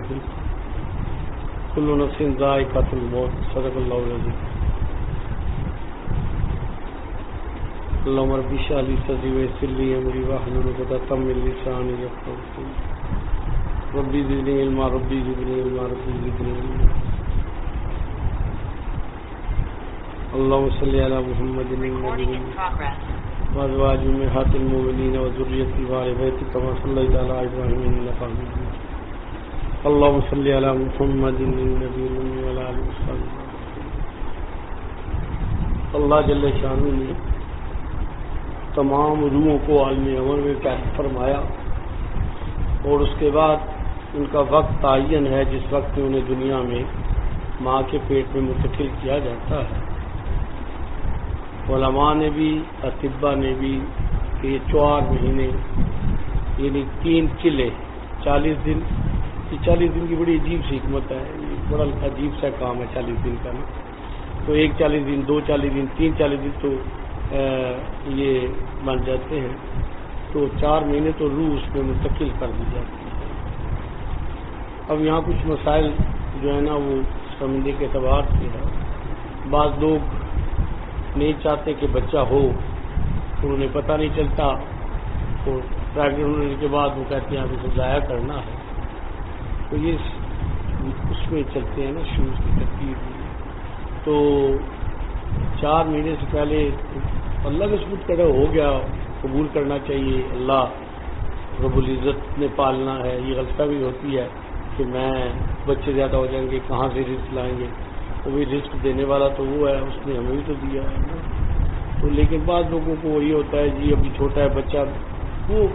الرحیم کل نفس ذائقۃ الموت صدق اللہ العظیم اللهم رب اشرح لي صدري ويسر لي امري واحلل عقدة من لساني يفقهوا قولي ربي زدني علما ربي زدني علما ربي زدني علما اللهم صل على محمد النبي وازواج امهات المؤمنين وذريته وآل بيته كما صليت على ابراهيم انك حميد مجيد اللهم صل على محمد النبي وعلى آله وصحبه اللہ جل شانہ نے تمام روحوں کو عالم عمر میں قید فرمایا اور اس کے بعد ان کا وقت تعین ہے جس وقت میں انہیں دنیا میں ماں کے پیٹ میں منتقل کیا جاتا ہے. علماء نے بھی اطباء نے بھی کہ یہ 4 مہینے یعنی 3 چلے 40 دن. یہ 40 دن کی بڑی عجیب سی حکمت ہے, بڑا عجیب سا کام ہے 40 دن کا نا. تو 1 40 دن 2 40 دن 3 40 دن تو یہ بن جاتے ہیں. تو 4 مہینے تو روح اس میں منتقل کر دی جاتی ہے. اب یہاں کچھ مسائل جو ہے نا وہ سمجھنے کے اعتبار سے ہے. بعض لوگ نہیں چاہتے کہ بچہ ہو, انہیں پتہ نہیں چلتا, تو پریگننٹ ہونے کے بعد وہ کہتے ہیں اب اسے ضائع کرنا ہے. تو یہ اس میں چلتے ہیں نا شروع کی ترتیب. تو 4 مہینے سے پہلے اللہ کا ثبوت کرے ہو گیا, قبول کرنا چاہیے. اللہ رب العزت نے پالنا ہے. یہ غلطہ بھی ہوتی ہے کہ میں بچے زیادہ ہو جائیں گے کہاں سے رزق لائیں گے. وہ بھی رزق دینے والا تو وہ ہے, اس نے ہمیں بھی تو دیا ہے. تو لیکن بعض لوگوں کو یہ ہوتا ہے جی ابھی چھوٹا ہے بچہ, وہ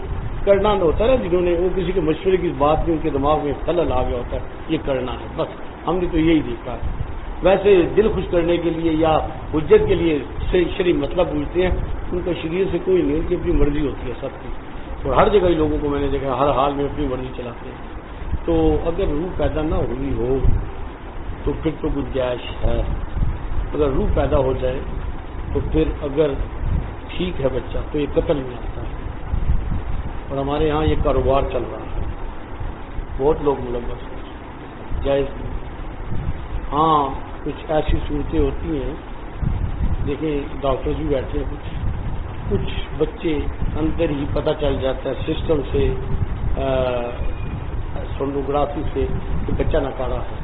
کرنا نہ ہوتا ہے نا, جنہوں نے وہ کسی کے مشورے کی بات نہیں, ان کے دماغ میں خلل آ گیا ہوتا ہے یہ کرنا ہے بس. ہم نے تو یہی دیکھا ہے. ویسے دل خوش کرنے کے لیے یا حجت کے لیے شرعی مطلب پوچھتے ہیں, ان کا شریعت سے کوئی نہیں, ان کی اپنی مرضی ہوتی ہے سب کی. اور ہر جگہ لوگوں کو میں نے دیکھا ہر حال میں اپنی مرضی چلاتے ہیں. تو اگر روح پیدا نہ ہوئی ہو تو پھر تو گنجائش ہے. اگر روح پیدا ہو جائے تو پھر اگر ٹھیک ہے بچہ تو یہ قتل نہیں آتا ہے. اور ہمارے یہاں یہ کاروبار چل رہا ہے, بہت لوگ ملوث ہیں, جائز نہیں. ہاں کچھ ایسی صورتیں ہوتی ہیں, دیکھیں ڈاکٹرز بھی بیٹھے ہیں, کچھ بچے اندر ہی پتہ چل جاتا ہے سسٹم سے, سونوگرافی سے کہ بچہ نکارا ہے,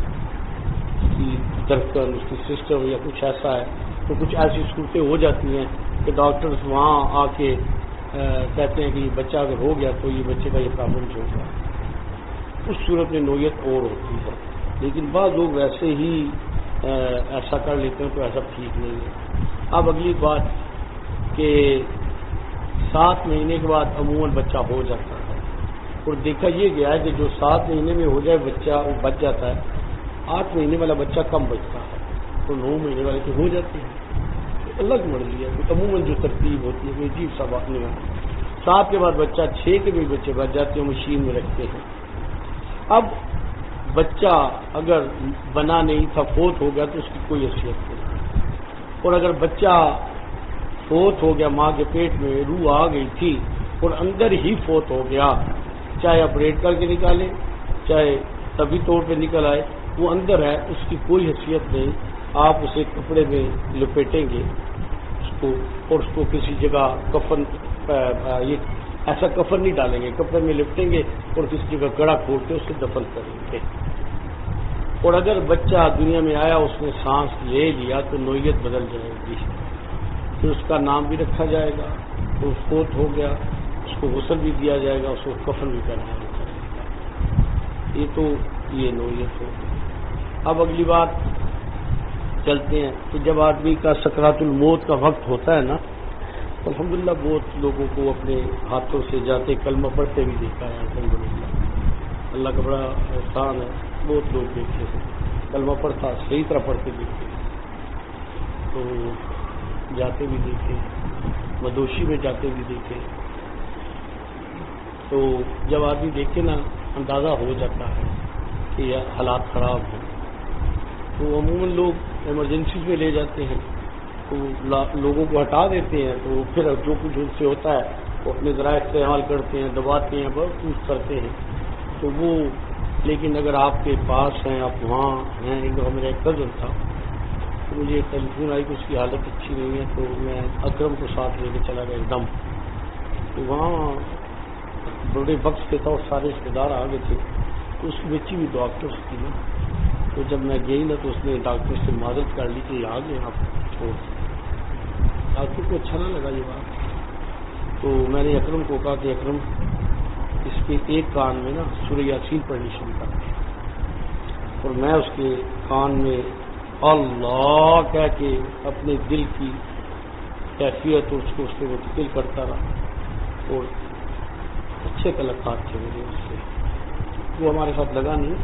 اس کی دھڑکن اس کی سسٹم یا کچھ ایسا ہے. تو کچھ ایسی صورتیں ہو جاتی ہیں کہ ڈاکٹرز وہاں آ کے کہتے ہیں کہ یہ بچہ اگر ہو گیا تو یہ بچے کا یہ پرابلم جو ہوگا. اس صورت میں نوعیت اور ہوتی ہے. لیکن بعض لوگ ویسے ہی ایسا کر لیتے ہیں تو ایسا ٹھیک نہیں ہے. اب اگلی بات کہ 7 مہینے کے بعد عموماً بچہ ہو جاتا ہے, اور دیکھا یہ گیا ہے کہ جو 7 مہینے میں ہو جائے بچہ وہ بچ جاتا ہے. 8 مہینے والا بچہ کم بچتا ہے, تو 9 مہینے والے تو ہو جاتے ہیں. الگ مرضی ہے, عموماً جو ترتیب ہوتی ہے کوئی عجیب سا بات نہیں ہے. 7 کے بعد بچہ 6 کے بھی بچے بچ جاتے ہیں, مشین میں رکھتے ہیں. اب بچہ اگر بنا نہیں تھا فوت ہو گیا تو اس کی کوئی حیثیت نہیں. اور اگر بچہ فوت ہو گیا ماں کے پیٹ میں, روح آ گئی تھی اور اندر ہی فوت ہو گیا, چاہے آپریٹ کر کے نکالے چاہے طبی طور پہ نکل آئے, وہ اندر ہے, اس کی کوئی حیثیت نہیں. آپ اسے کپڑے میں لپیٹیں گے اس کو, اور اس کو کسی جگہ کفن یہ ایسا کفن نہیں ڈالیں گے, کپڑے میں لپٹیں گے اور کسی جگہ گڑا کھول کے اسے دفن کریں گے. اور اگر بچہ دنیا میں آیا اس نے سانس لے لیا تو نوعیت بدل جائے گی, پھر اس کا نام بھی رکھا جائے گا. تو فوت ہو گیا اس کو غسل بھی دیا جائے گا, اس کو کفن بھی کرنا جائے گا. یہ تو یہ نوعیت ہوگی. اب اگلی بات چلتے ہیں کہ جب آدمی کا سکرات الموت کا وقت ہوتا ہے نا, تو الحمدللہ بہت لوگوں کو اپنے ہاتھوں سے جاتے کلمہ پڑھتے بھی دیکھا ہے. الحمدللہ اللہ کا بڑا احسان ہے, بہت لوگ دیکھتے ہیں کلمہ پڑھتا صحیح طرح پڑھتے دیکھتے, تو جاتے بھی دیکھے, مدوشی میں جاتے بھی دیکھے. تو جب آدمی دیکھے نا اندازہ ہو جاتا ہے کہ یہ حالات خراب ہیں, تو عموماً لوگ ایمرجنسیز میں لے جاتے ہیں, تو لوگوں کو ہٹا دیتے ہیں. تو پھر جو کچھ ان سے ہوتا ہے وہ اپنے ذرائع استعمال کرتے ہیں, دباتے ہیں, بہت کچھ کرتے ہیں. تو وہ لیکن اگر آپ کے پاس ہیں، آپ وہاں ہیں، ایک دفعہ میرا ایک کزن تھا، تو مجھے ٹیلی فون آئی کہ اس کی حالت اچھی نہیں ہے، تو میں اکرم کو ساتھ لے کے چلا گیا ایک دم. تو وہاں بڑے وقت سے تھا اور سارے رشتے دار آ گئے تھے، تو اس کی بچی بھی ڈاکٹرس تھی نا. تو جب میں گئی نا تو اس نے ڈاکٹر سے معذرت کر لی کہ آ گئے آپ چھوڑ. ڈاکٹر کو اچھا نہ لگا یہ بات. تو میں نے اکرم کو کہا کہ اکرم اس کے ایک کان میں نا سورہ یاسین پڑھنی شروع کر دی، اور میں اس کے کان میں اللہ کہہ کے اپنے دل کی کیفیت اور اس کو اس پہ منتقل کرتا رہا. اور اچھے کلاکار تھے میرے اس سے، وہ ہمارے ساتھ لگا نہیں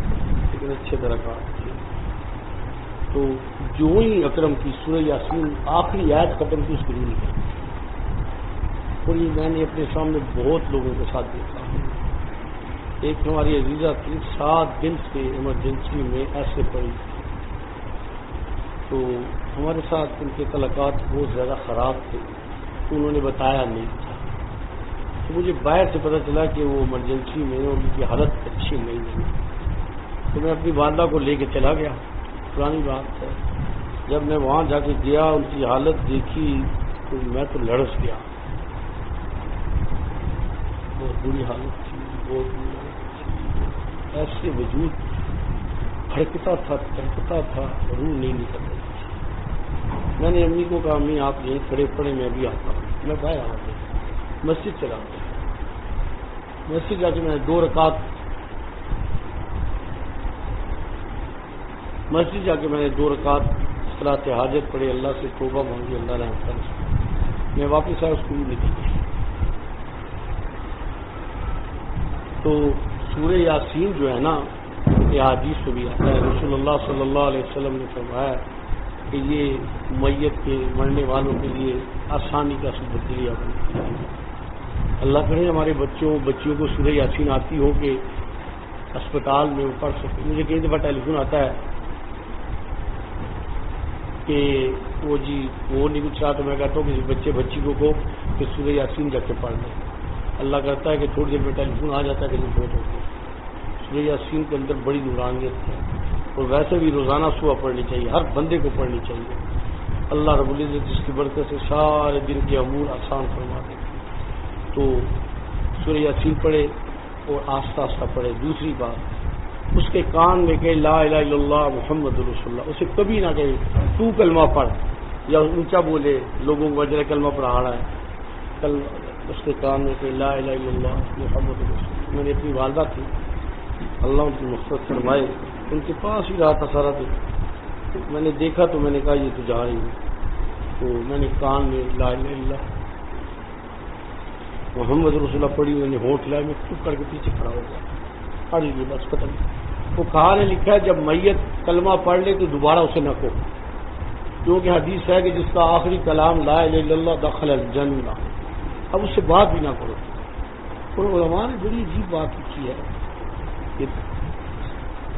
لیکن اچھے کلاکار تھے. تو جو ہی اکرم کی سورہ یاسین آخری آیت ختم کی اس کی روح نکل. اور یہ میں نے اپنے سامنے بہت لوگوں کے ساتھ دیکھا. ایک ہماری عزیزہ تھی 7 دن سے ایمرجنسی میں ایسے پڑی. تو ہمارے ساتھ ان کے تعلقات بہت زیادہ خراب تھے، تو انہوں نے بتایا نہیں تھا. تو مجھے باہر سے پتہ چلا کہ وہ ایمرجنسی میں اور ان کی حالت اچھی نہیں ہے. تو میں اپنی والدہ کو لے کے چلا گیا. پرانی بات ہے، جب میں وہاں جا کے گیا ان کی حالت دیکھی تو میں تو لڑس گیا. بہت بری حالت تھی، بہت بری حالت تھی. ایسے وجود پھڑکتا تھا، تڑپتا تھا، روح نہیں نکل رہی تھی. میں نے امی کو کہا امی آپ یہیں کھڑے پڑے میں ابھی آتا ہوں. میں باہر آ گیا، مسجد چلا گیا. مسجد جا کے میں نے 2 رکعت صلاۃ حاجت پڑھی، اللہ سے توبہ مانگی، اللہ نے ہم میں واپس آیا. اس کو نکل گئی. تو سورہ یاسین جو ہے نا، یہ حدیث کو بھی آتا ہے، رسول اللہ صلی اللہ علیہ وسلم نے فرمایا کہ یہ میت کے مرنے والوں کے لیے آسانی کا سبب دیا. اللہ کرے ہمارے بچیوں کو سورہ یاسین آتی ہو کہ اسپتال میں وہ پڑھ سکے. مجھے کئی دفعہ ٹیلی فون آتا ہے کہ وہ نہیں کچھ رہا، تو میں کہتا ہوں کسی بچی کو کہو کہ سورہ یاسین جا کے پڑھ لیں. اللہ کرتا ہے کہ تھوڑی دیر میں ٹیلی فون آ جاتا ہے کہ نہیں بہت ہوتی. سورہ یاسین کے اندر بڑی نورانیت ہے، اور ویسے بھی روزانہ صبح پڑھنی چاہیے، ہر بندے کو پڑھنی چاہیے. اللہ رب العزت جس کی برکت سے سارے دن کے امور آسان فرما دے. تو سورہ یاسین پڑھے اور آہستہ آہستہ پڑھے. دوسری بات، اس کے کان میں کہ لا الہ الا اللہ محمد رسول اللہ، اسے کبھی نہ کہے تو کلمہ پڑھ یا اونچا بولے لوگوں کو اجر کلمہ پڑھا رہا ہے. اس کے کان میں کہ لا الہ الا اللہ محمد رسول اللہ. میں نے اپنی والدہ تھی، اللہ ان کی مغفرت فرمائے، ان کے پاس ہی رہا تھا سارا دن. میں نے دیکھا تو میں نے کہا یہ تو جا رہی ہے. تو میں نے کان میں لا الہ الا اللہ محمد رسول اللہ پڑھی. میں نے ہونٹ لائے، میں چپ کر کے پیچھے کھڑا ہو گیا. پڑھ لیجیے بس ختم. وہ کہا نے لکھا ہے جب میت کلمہ پڑھ لے تو دوبارہ اسے نہ کہو، کیونکہ حدیث ہے کہ جس کا آخری کلام لا الہ الا اللہ دخل الجنہ. اب اس سے بات بھی نہ کرو. اور علماء نے بڑی عجیب بات کی ہے،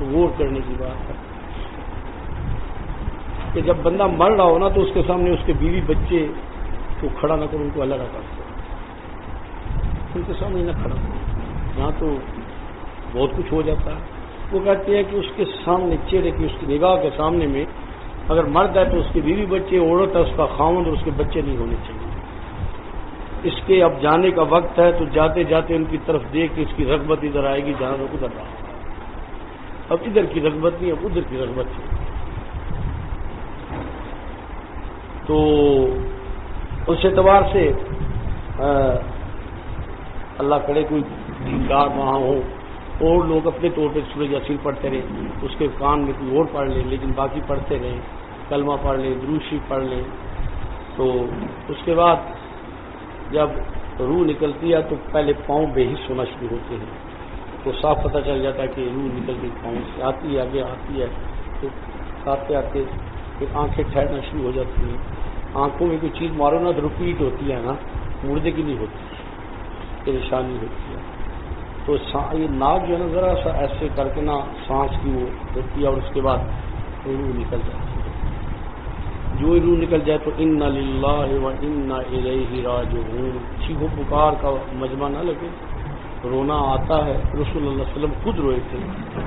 غور کرنے کی بات ہے کہ جب بندہ مر رہا ہو نا تو اس کے سامنے اس کے بیوی بچے کو کھڑا نہ کرو، ان کو الگ کر دو، ان کے سامنے نہ کھڑا کرو. یہاں تو بہت کچھ ہو جاتا ہے. وہ کہتے ہیں کہ اس کے سامنے چہرے کی، اس کی نگاہ کے سامنے میں اگر مرد ہے تو اس کے بیوی بچے، عورت ہے اس کا خاوند اور اس کے بچے نہیں ہونے چاہیے. اس کے اب جانے کا وقت ہے تو جاتے جاتے ان کی طرف دیکھ کے اس کی رغبت ادھر آئے گی جہاں وہ ادھر رہا. اب ادھر کی رغبت نہیں، اب ادھر کی رغبت ہے. تو اس اعتبار سے اللہ کرے کوئی دیندار وہاں ہو اور لوگ اپنے طور پہ سورہ یاسین پڑھتے رہیں، اس کے کان میں کوئی اور پڑھ لیں، لیکن باقی پڑھتے رہیں، کلمہ پڑھ لیں، درود شریف پڑھ لیں. تو اس کے بعد جب روح نکلتی ہے تو پہلے پاؤں بے حس ہونا شروع ہوتے ہیں. تو صاف پتہ چل جاتا ہے کہ روح نکل کے پاؤں سے آتی ہے، آگے آتی ہے. تو آتے آتے پھر آنکھیں ٹھہرنا شروع ہو جاتی ہیں. آنکھوں میں کوئی چیز مارو نا تو رپیٹ ہوتی ہے نا، مردے کی نہیں ہوتی، پریشانی ہوتی ہے. تو یہ ناک جو ہے نا ذرا سا ایسے کر کے نا سانس کی وہ ہوتی ہے، اور اس کے بعد روح نکل جاتی ہے. جو روح نکل جائے تو انا للہ و انا الیہ راجعون. چیخو پکار کا مجمع نہ لگے، رونا آتا ہے. رسول اللہ صلی اللہ علیہ وسلم خود روئے تھے.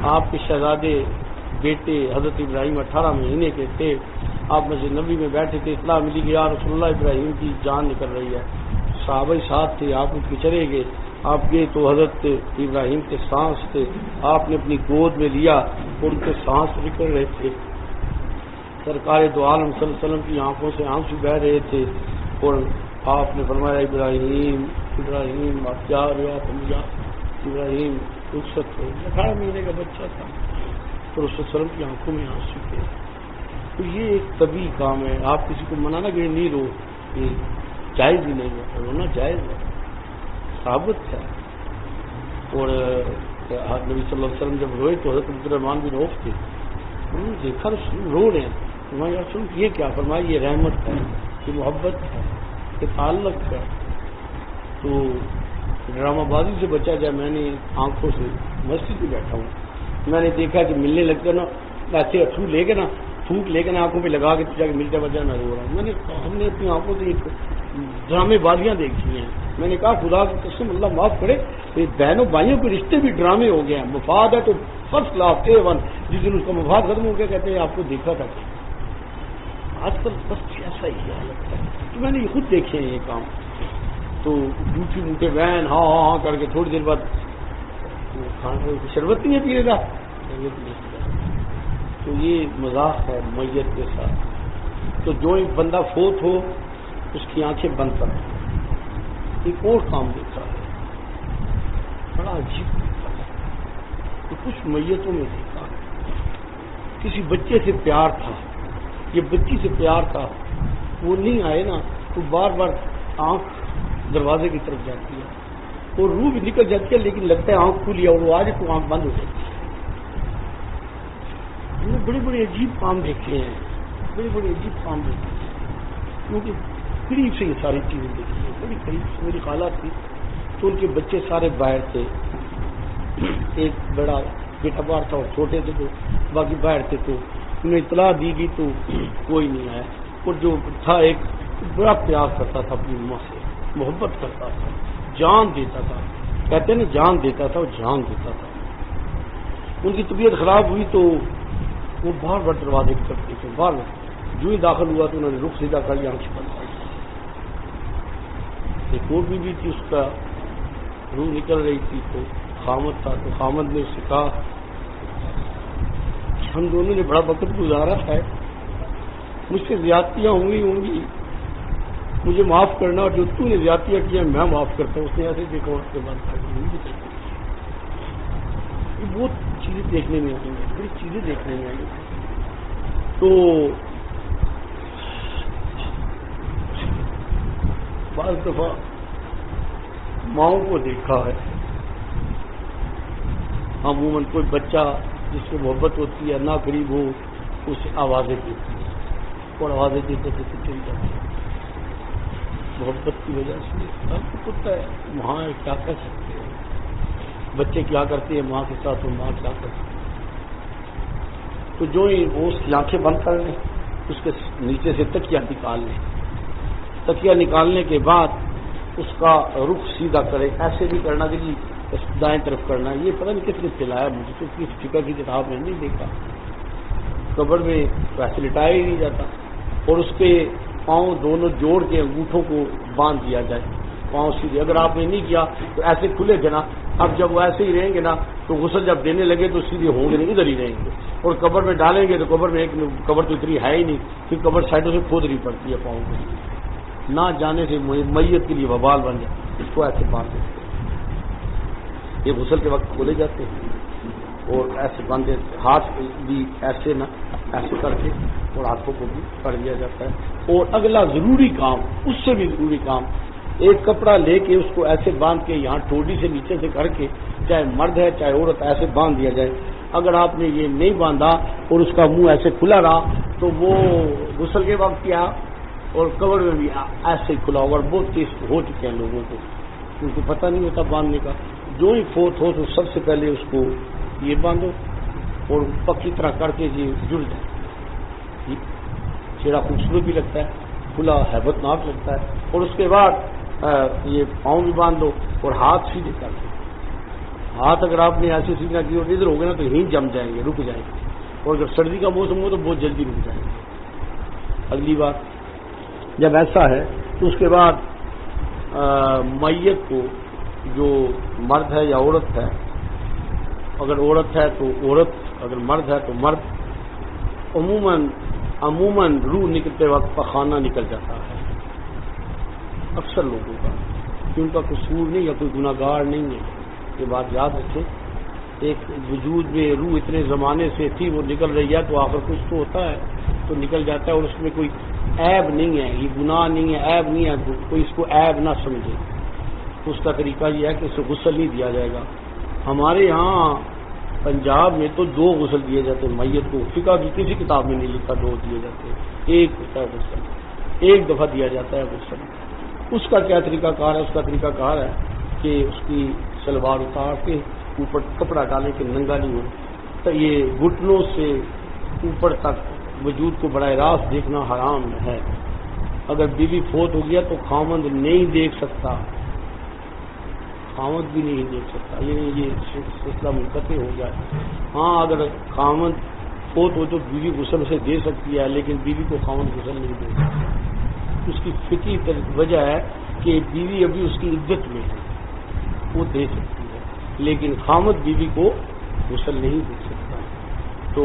آپ کے شہزادے بیٹے حضرت ابراہیم 18 مہینے کے تھے. آپ مسجد نبی میں بیٹھے تھے, اطلاع ملی کہ یا رسول اللہ ابراہیم کی جان نکل رہی ہے. صحابہ ساتھ تھے, آپ اٹھ کے چلے گئے. آپ گئے تو حضرت ابراہیم کے سانس تھے, آپ نے اپنی گود میں لیا اور ان کے سانس نکل رہے تھے. سرکار دو عالم صلی اللہ علیہ وسلم کی آنکھوں سے آنسو بہ رہے تھے اور آپ نے فرمایا ابراہیم ابراہیم آپ کیا رہے آپ ہم ابراہیم رخصت ہو. 18 مہینے کا بچہ تھا تو رسول صلی اللہ علیہ وسلم کی آنکھوں میں آنسو تھے. تو یہ ایک طبیعی کام ہے. آپ کسی کو منانا کہ نہیں رو, یہ جائز ہی نہیں ہے. رونا جائز ہے, ثابت ہے. اور نبی صلی اللہ علیہ وسلم جب روئے تو حضرت عبد الرحمن بن عوف تھے, انہوں نے دیکھا رو رہے ہیں. فرمایا یہ کیا؟ فرمایا یہ رحمت ہے, یہ محبت ہے, یہ تعلق ہے. تو ڈرامہ بازی سے بچا جائے. میں نے آنکھوں سے مسجد میں بیٹھا ہوں, میں نے دیکھا کہ ملنے لگتا نا ایسے اتھرو لے کے نا تھوک لے کے نا آنکھوں پہ لگا کے جا کے ملتا بچہ میں رو رہا ہوں. ہم نے اپنی آنکھوں سے ایک ڈرامے بازیاں دیکھی ہیں. میں نے کہا خدا کی قسم اللہ معاف کرے, بہنوں بھائیوں کے رشتے بھی ڈرامے ہو گئے ہیں. مفاد ہے تو فرسٹ کلاس A1, جس دن اس کا مفاد ختم ہو گیا کہتے ہیں آپ کو دیکھا تھا. آج کل بس ایسا ہی حالت ہے. تو میں نے یہ خود دیکھے ہیں یہ کام. تو جھوٹی موٹے بہن ہاں ہاں ہاں کر کے تھوڑی دیر بعد شربت نہیں ہے پینے کا. تو یہ مذاق ہے میت کے ساتھ. تو جو ایک بندہ فوت ہو اس کی آنکھیں بند کر. ایک اور کام دیکھا ہے بڑا عجیب دیکھا ہے. تو کچھ میتوں میں دیکھا کسی بچے سے پیار تھا, یہ بچی سے پیار تھا, وہ نہیں آئے نا تو بار بار آنکھ دروازے کی طرف جاتی ہے اور روح بھی نکل جاتی ہے, لیکن لگتا ہے آنکھ کھلی اور وہ آج تو آنکھ بند ہو جاتی ہے. ہم نے بڑے بڑے عجیب کام دیکھے ہیں, بڑے بڑے عجیب کام دیکھے ہیں, کیونکہ قریب سے یہ ساری چیزیں دیکھی ہیں. بڑی قریب سے میری خالہ تھی تو ان کے بچے سارے باہر تھے. ایک بڑا بیٹا باہر تھا اور چھوٹے تھے تو باقی باہر تھے. تو انہیں اطلاع دی گئی تو کوئی نہیں آیا. اور جو تھا ایک بڑا پیار کرتا تھا اپنی ماں سے, محبت کرتا تھا, جان دیتا تھا. کہتے ہیں نا جان دیتا تھا, وہ جان دیتا تھا. ان کی طبیعت خراب ہوئی تو وہ بار بار دروازے کی طرف دیکھے. بار بار جو ہی داخل ہوا تو انہوں نے رخ سیدھا کر لیا, آنکھ بند کر. ایک اور بیوی تھی, اس کا روح نکل رہی تھی تو خامد تھا. تو خامد نے اس سے کہا ہم دونوں نے بڑا وقت گزارا ہے, مجھ سے زیادتیاں ہوں گی, مجھے معاف کرنا, اور جو تو نے زیادتیاں کی ہیں میں معاف کرتا ہوں. اس نے ایسے دیکھا اس کے بعد یہ بہت چیزیں دیکھنے میں آئی ہیں, بڑی چیزیں دیکھنے میں آئی. تو بعض دفعہ ماؤں کو دیکھا ہے, عموماً کوئی بچہ جس سے محبت ہوتی ہے نہ قریب ہو اسے آوازیں دیتی ہے اور آوازیں دیتے دیتے چلی جاتی ہے محبت کی وجہ سے. آپ کو پتہ ہے ماں کیا کر سکتے ہیں, بچے کیا کرتے ہیں ماں کے ساتھ, اور ماں کیا کرتی ہے. تو جو ہی وہ اس کی آنکھیں بند کر لیں, اس کے نیچے سے تکیہ نکال لیں. تکیہ نکالنے کے بعد اس کا رخ سیدھا کرے. ایسے بھی کرنا کہ جی دائیں طرف کرنا. یہ پتہ نہیں کس نے پلایا مجھے, تو کس فقہ کی کتاب میں نہیں دیکھا. قبر میں ویسے لٹایا ہی نہیں جاتا, اور اس کے پاؤں دونوں جوڑ کے انگوٹھوں کو باندھ دیا جائے, پاؤں سیدھے. اگر آپ نے نہیں کیا تو ایسے کھلے گے نا. اب جب وہ ایسے ہی رہیں گے نا تو غسل جب دینے لگے تو سیدھے ہوں گے نہیں, ادھر ہی رہیں گے. اور قبر میں ڈالیں گے تو قبر میں ایک قبر تو اتنی ہے ہی نہیں, پھر قبر سائڈوں سے کھودنی پڑتی ہے پاؤں کو, نہ جانے سے میت کے لیے وبال بن جائے. اس کو ایسے باندھ دیتے ہیں. یہ غسل کے وقت کھولے جاتے ہیں اور ایسے باندھے, ہاتھ بھی ایسے نہ ایسے کر کے, اور ہاتھوں کو بھی کر دیا جاتا ہے. اور اگلا ضروری کام, اس سے بھی ضروری کام, ایک کپڑا لے کے اس کو ایسے باندھ کے یہاں ٹوڈی سے نیچے سے کر کے, چاہے مرد ہے چاہے عورت, ایسے باندھ دیا جائے. اگر آپ نے یہ نہیں باندھا اور اس کا منہ ایسے کھلا رہا تو وہ غسل کے وقت کیا اور قبر میں بھی ایسے ہی کھلا ہوگا. اور بہت کیس ہو چکے ہیں لوگوں کو, ان کو پتہ نہیں ہوتا باندھنے کا. جو ہی فوت ہو تو سب سے پہلے اس کو یہ باندھو اور پکی طرح کر کے یہ جڑ جائے. چہرہ خوبصورت بھی لگتا ہے, کھلا ہیبت ناک لگتا ہے. اور اس کے بعد یہ پاؤں بھی باندھ دو اور ہاتھ سیدھے کر دو. ہاتھ اگر آپ نے ایسے سیدھا کی اور ادھر ہو گئے نا تو یہیں جم جائیں گے، رک جائیں گے، اور اگر سردی کا موسم ہو تو بہت جلدی رک جائیں گے۔ اگلی بات، جب ایسا ہے تو اس کے بعد میت کو جو مرد ہے یا عورت ہے، اگر عورت ہے تو عورت، اگر مرد ہے تو مرد، عموماً روح نکلتے وقت پخانہ نکل جاتا ہے اکثر لوگوں کا، کہ ان کا قصور نہیں یا کوئی گناہ گار نہیں ہے، یہ بات یاد رکھیں۔ ایک وجود میں روح اتنے زمانے سے تھی، وہ نکل رہی ہے تو آخر کچھ تو ہوتا ہے، تو نکل جاتا ہے، اور اس میں کوئی عیب نہیں ہے، یہ گناہ نہیں ہے، عیب نہیں ہے، کوئی اس کو عیب نہ سمجھے۔ اس کا طریقہ یہ ہے کہ اسے غسل نہیں دیا جائے گا۔ ہمارے یہاں پنجاب میں تو 2 غسل دیے جاتے ہیں میت کو، فقہ کی کسی کتاب میں نہیں لکھا 2 دیے جاتے ہیں، 1 ہوتا ہے غسل، 1 دفعہ دیا جاتا ہے غسل۔ اس کا کیا طریقہ کار ہے؟ اس کا طریقہ کار ہے کہ اس کی شلوار اتار کے اوپر کپڑا ڈالے کہ ننگا نہیں ہو، تو یہ گھٹنوں سے اوپر تک وجود کو براہ راست دیکھنا حرام ہے۔ اگر بیوی فوت ہو گیا تو خاوند نہیں دیکھ سکتا، خاوند بھی نہیں دیکھ سکتا، یہ سلسلہ منقطع ہو گیا۔ ہاں اگر خاوند فوت ہو تو بیوی غسل سے دے سکتی ہے، لیکن بیوی کو خاوند غسل نہیں دے سکتا۔ اس کی فقہی وجہ ہے کہ بیوی ابھی اس کی عدت میں ہے، وہ دے سکتی ہے، لیکن خاوند بیوی کو غسل نہیں دے سکتا۔ تو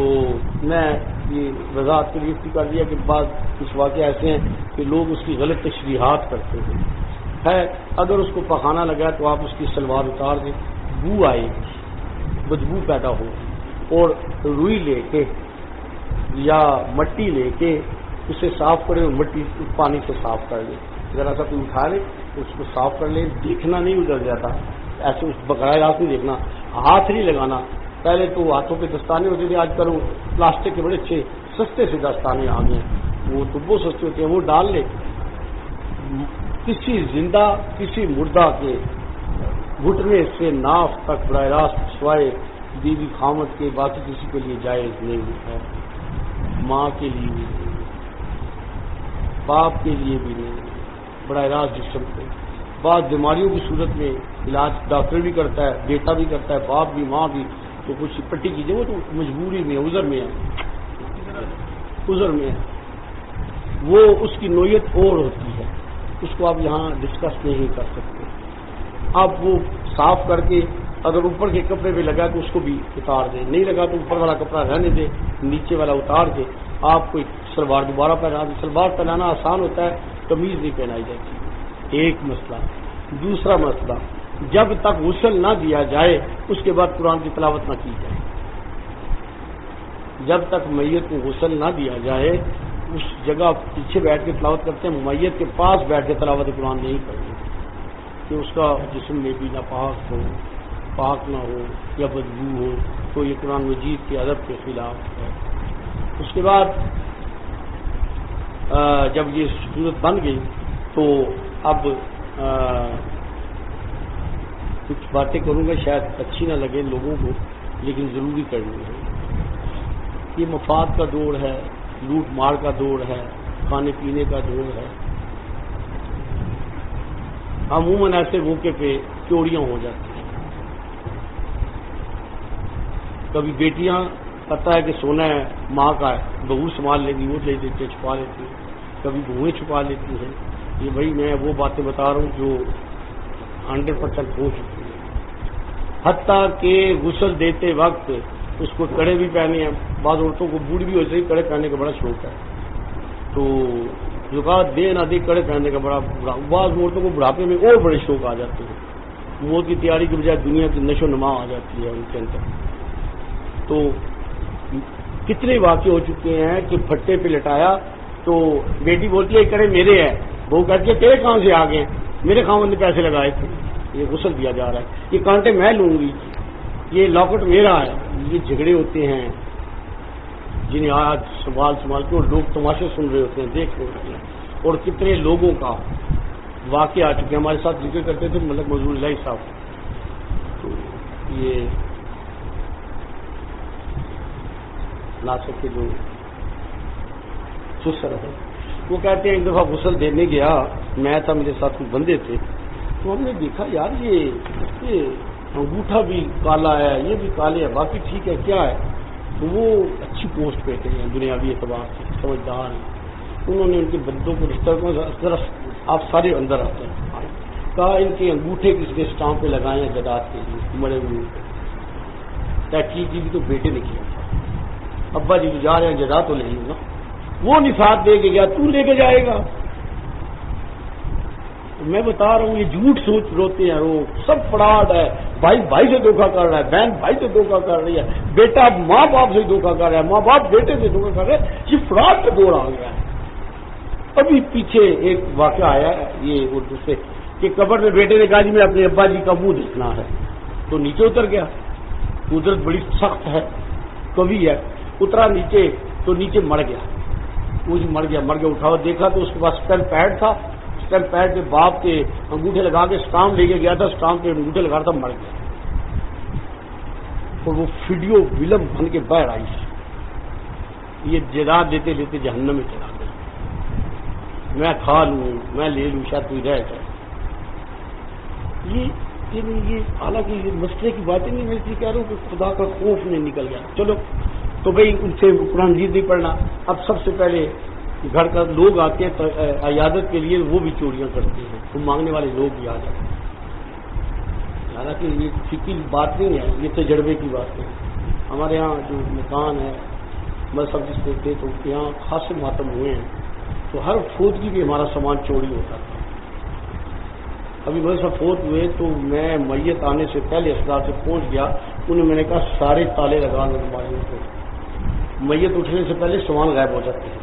میں یہ وضاحت کے لیے کر دیا کہ بعض کچھ واقعہ ایسے ہیں کہ لوگ اس کی غلط تشریحات کرتے ہیں۔ ہے اگر اس کو پخانہ لگا تو آپ اس کی سلوار اتار دیں، بو آئے گی، بدبو پیدا ہوگی، اور روئی لے کے یا مٹی لے کے اسے صاف کرے، اور مٹی پانی سے صاف کر لیں، ذرا سا کوئی اٹھا لے اس کو صاف کر لیں، دیکھنا نہیں ادھر جاتا، ایسے اس بقرائے راست نہیں دیکھنا، ہاتھ نہیں لگانا۔ پہلے تو ہاتھوں کے دستانے ہوتے تھے، آج کل وہ پلاسٹک کے بڑے اچھے سستے سے دستانے آ گئے ہیں، وہ تو بہت سستے ہوتے ہیں، وہ ڈال لے۔ کسی زندہ کسی مردہ کے گھٹنے سے ناف تک براہ راست سوائے بیوی خامد کے باقی کسی کے لیے جائز نہیں ہے، ماں کے لیے بھی نہیں، باپ کے لیے بھی نہیں، براہ راست جسم کو۔ بعض بیماریوں کی صورت میں علاج ڈاکٹر بھی کرتا ہے، بیٹا بھی کرتا ہے، باپ بھی ماں بھی، تو کچھ پٹی کیجیے، وہ تو مجبوری میں عذر میں ہے، عذر میں ہے، وہ اس کی نوعیت اور ہوتی ہے، اس کو آپ یہاں ڈسکس نہیں کر سکتے۔ آپ وہ صاف کر کے اگر اوپر کے کپڑے پہ لگا تو اس کو بھی اتار دیں، نہیں لگا تو اوپر والا کپڑا رہنے دیں، نیچے والا اتار کے آپ کوئی سلوار دوبارہ پہنا دیں۔ سلوار پہنانا آسان ہوتا ہے، قمیض نہیں پہنائی جاتی، ایک مسئلہ۔ دوسرا مسئلہ، جب تک غسل نہ دیا جائے اس کے بعد قرآن کی تلاوت نہ کی جائے، جب تک میت کو غسل نہ دیا جائے اس جگہ پیچھے بیٹھ کے تلاوت کرتے ہیں، میت کے پاس بیٹھ کے تلاوت قرآن نہیں کرنی، کہ اس کا جسم میں بھی ناپاک ہو، پاک نہ ہو یا بدبو ہو، تو یہ قرآن مجید کے ادب کے خلاف ہے۔ اس کے بعد جب یہ صورت بن گئی تو اب کچھ باتیں کروں گا، شاید اچھی نہ لگے لوگوں کو، لیکن ضروری کرنی ہے۔ یہ مفاد کا دور ہے، لوٹ مار کا دور ہے، کھانے پینے کا دور ہے۔ عموماً ایسے موقع پہ چوریاں ہو جاتی ہیں۔ کبھی بیٹیاں پتہ ہے کہ سونا ہے ماں کا ہے، بہو سنبھال لیتی، وہ لے لیتے، چھپا لیتی، کبھی بہویں چھپا لیتی ہیں۔ یہ بھائی میں وہ باتیں بتا رہا ہوں جو 100% ہو چکی ہیں۔ حتیٰ کہ غسل دیتے وقت اس کو کڑے بھی پہنے ہیں، بعض عورتوں کو بوڑھی بھی ہو جاتی، کڑے پہننے کا بڑا شوق ہے، تو زکات دے نہ دے کڑے پہننے کا بڑا، بعض عورتوں کو بڑھاپے میں اور بڑے شوق آ جاتے ہیں، موت کی تیاری کی بجائے دنیا کی نشو و نما آ جاتی ہے ان کے اندر۔ تو کتنے واقع ہو چکے ہیں کہ پھٹے پہ لٹایا تو بیٹی بولتی ہے کڑے میرے ہیں، وہ کہتی ہے تیرے کہاں سے آ گئے، میرے خاوند نے پیسے لگائے تھے، یہ غسل دیا جا رہا ہے، یہ کانٹے میں لوں گی، یہ لاکٹ میرا ہے۔ یہ جھگڑے ہوتے ہیں جنہیں آج سنبھال کے اور لوگ تماشے سن رہے ہوتے ہیں، دیکھ رہے ہوتے ہیں، اور کتنے لوگوں کا واقع آ چکے ہیں۔ ہمارے ساتھ ذکر کرتے تھے ملک مظہور اللہ صاحب، تو یہ ناسک کے جو سسر ہے وہ کہتے ہیں ایک دفعہ غسل دینے گیا، میں تھا، میرے ساتھ کچھ بندے تھے، تو ہم نے دیکھا یار یہ انگوٹھا بھی کالا ہے، یہ بھی کالے ہے، باقی ٹھیک ہے کیا ہے، تو وہ اچھی پوسٹ پہ تھے دنیاوی اعتبار سے، سمجھدار ہیں. انہوں نے ان کے بندوں کو رشتہ کو ذرا آپ سارے اندر آتے ہیں، کہا ان کے انگوٹھے کس کے اسٹامپ پہ لگائے ہیں جائیداد کے لیے مرے ہوئے. تحقیق کی بھی تو بیٹے نے کیا تھا، ابا جی تو جا رہے ہیں جائیداد تو نہیں نا، وہ نہیں ساتھ لے کے گیا، تو لے کے جائے گا. میں بتا رہا ہوں یہ جھوٹ سوچ روتے ہیں لوگ، سب فراڈ ہے. بھائی بھائی سے دھوکہ کر رہا ہے، بہن بھائی سے دھوکہ کر رہی ہے، بیٹا ماں باپ سے دھوکہ کر رہا ہے، ماں باپ بیٹے سے دھوکہ کر رہے ہیں. یہ فراڈ کا دور آ گیا ہے. ابھی پیچھے ایک واقعہ آیا ہے یہ اردو سے کہ قبر میں بیٹے نے کہا جی میں اپنے ابا جی کا منہ دیکھنا ہے، تو نیچے اتر گیا. قدرت بڑی سخت ہے، کبھی ہے، اترا نیچے تو نیچے مر گیا. وہ جی مر گیا اٹھاؤ دیکھا تو اس کے پاس اسٹیمپ پیڈ تھا، اسٹیمپ پیڈ پہ باپ کے انگوٹھے لگا کے اسٹامپ لے کے گیا تھا، اسٹامپ پہ انگوٹھے لگا تھا، مر گیا. اور وہ ویڈیو فلم بن کے باہر آئی. یہ جائیداد لیتے لیتے جہنم میں چلا گیا. میں کھا لوں، میں لے لوں، شاید کوئی رہ جائے. یہ حالانکہ یہ مسئلے کی باتیں نہیں ملتی، کہہ رہا ہوں کہ خدا کا خوف نہیں نکل گیا. چلو تو بھائی ان سے قرآن مجید نہیں پڑھنا. اب سب سے پہلے گھر کا لوگ آتے ہیں عیادت کے لیے، وہ بھی چوریاں کرتے ہیں، تو مانگنے والے لوگ بھی آ جاتے ہیں. حالانکہ یہ فکی بات نہیں ہے، یہ تجربے کی بات ہے. ہمارے ہاں جو مکان ہے مذہب جس پہ تھے تو یہاں خاصے ماتم ہوئے ہیں، تو ہر فوت کی بھی ہمارا سامان چوری ہوتا تھا. ابھی مذہب فوت ہوئے تو میں میت آنے سے پہلے اسپتال سے پہنچ گیا. انہیں میں نے کہا سارے تالے لگا لو الماریوں کو، میت اٹھنے سے پہلے سامان غائب ہو جاتے ہیں.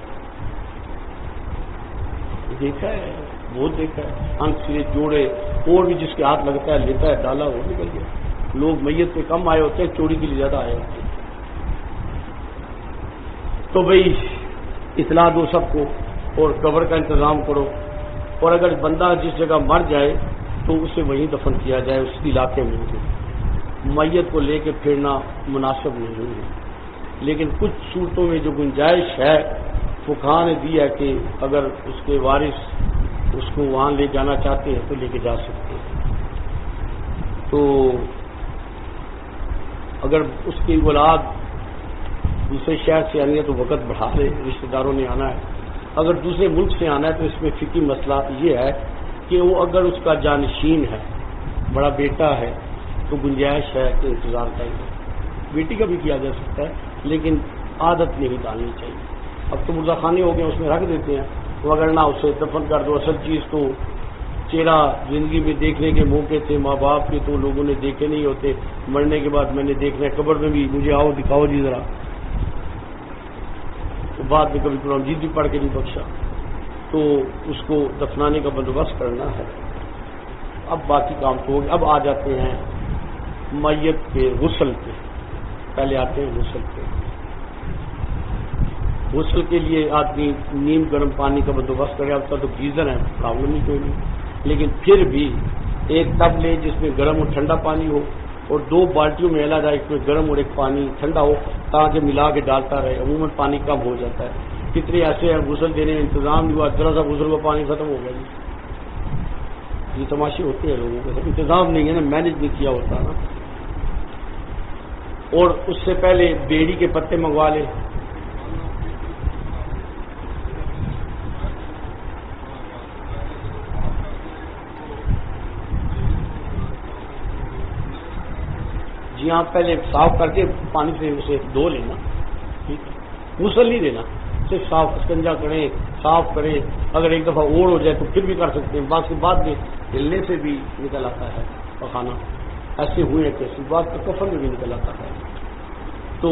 دیکھا ہے، بہت دیکھا ہے. انک سرے جوڑے اور بھی جس کے ہاتھ لگتا ہے لیتا ہے، ڈالا وہ نکل گیا. لوگ میت پہ کم آئے ہوتے ہیں، چوری کے لیے زیادہ آئے ہوتے ہیں. تو بھائی اطلاع دو سب کو اور قبر کا انتظام کرو. اور اگر بندہ جس جگہ مر جائے تو اسے وہیں دفن کیا جائے اس علاقے میں. میت کو لے کے پھرنا مناسب نہیں ہے. لیکن کچھ صورتوں میں جو گنجائش ہے فقہاء نے دی ہے کہ اگر اس کے وارث اس کو وہاں لے جانا چاہتے ہیں تو لے کے جا سکتے ہیں. تو اگر اس کی اولاد دوسرے شہر سے آنی ہے تو وقت بڑھا لے، رشتہ داروں نے آنا ہے. اگر دوسرے ملک سے آنا ہے تو اس میں فقہی مسئلہ یہ ہے کہ وہ اگر اس کا جانشین ہے، بڑا بیٹا ہے، تو گنجائش ہے کہ انتظار کریں. بیٹی کا بھی کیا جا سکتا ہے لیکن عادت نہیں ڈالنی چاہیے. اب تو مردہ خانے ہو گئے، اس میں رکھ دیتے ہیں، تو اگر نہ اسے دفن کر دو. اصل چیز تو چہرہ زندگی میں دیکھنے کے موقع تھے ماں باپ کے، تو لوگوں نے دیکھے نہیں ہوتے. مرنے کے بعد میں نے دیکھنا ہے، قبر میں بھی مجھے آؤ دکھاؤ جی ذرا. تو بعد میں کبھی قرآن مجید بھی پڑھ کے نہیں بخشا. تو اس کو دفنانے کا بندوبست کرنا ہے. اب باقی کام تو ہو گیا. اب آ جاتے ہیں میت کے غسل پہ. پہلے آتے ہیں غسل پہ. غسل کے لیے آدمی نیم گرم پانی کا بندوبست کرے. اب تک تو گیزر ہے، پرابلم ہی کوئی نہیں. لیکن پھر بھی ایک ٹب لے جس میں گرم اور ٹھنڈا پانی ہو، اور 2 بالٹیوں میں علیحدہ ایک میں گرم اور ایک پانی ٹھنڈا ہو، تاکہ ملا کے ڈالتا رہے. عموماً پانی کم ہو جاتا ہے. کتنے ایسے ہیں غسل دینے میں انتظام نہیں ہوا، ذرا سا غسل کا پانی ختم ہو گیا. یہ تماشے ہوتے ہیں لوگوں کے، انتظام نہیں ہے نا، مینج نہیں کیا ہوتا نا. اور اس سے پہلے بیڑی کے پتے منگوا لے. جی ہاں، پہلے صاف کر کے پانی سے اسے دھو لینا. ٹھیک ہے، غسل نہیں دینا، صرف صاف استنجا کریں، صاف کریں. اگر ایک دفعہ اوڑ ہو جائے تو پھر بھی کر سکتے ہیں. بعض کے بعد میں ہلنے سے بھی نکل آتا ہے پخانا. ایسے ہوئے کیسے بعد کا کفن میں بھی نکل آتا ہے. تو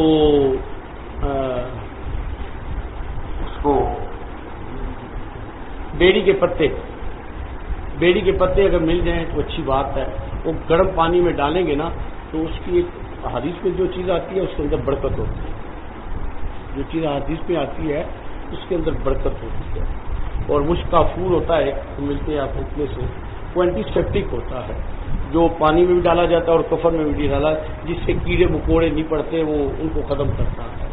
اس کو بیڑی کے پتے اگر مل جائیں تو اچھی بات ہے. وہ گرم پانی میں ڈالیں گے نا تو اس کی ایک حدیث میں جو چیز آتی ہے اس کے اندر برکت ہوتی ہے. جو چیز حدیث میں آتی ہے اس کے اندر برکت ہوتی ہے. اور مشکا پھول ہوتا ہے ملتے ہیں آپ اتنے سے، وہ اینٹی سیپٹک ہوتا ہے، جو پانی میں بھی ڈالا جاتا ہے اور کفن میں بھی ڈالا، جس سے کیڑے مکوڑے نہیں پڑتے، وہ ان کو ختم کرتا ہے.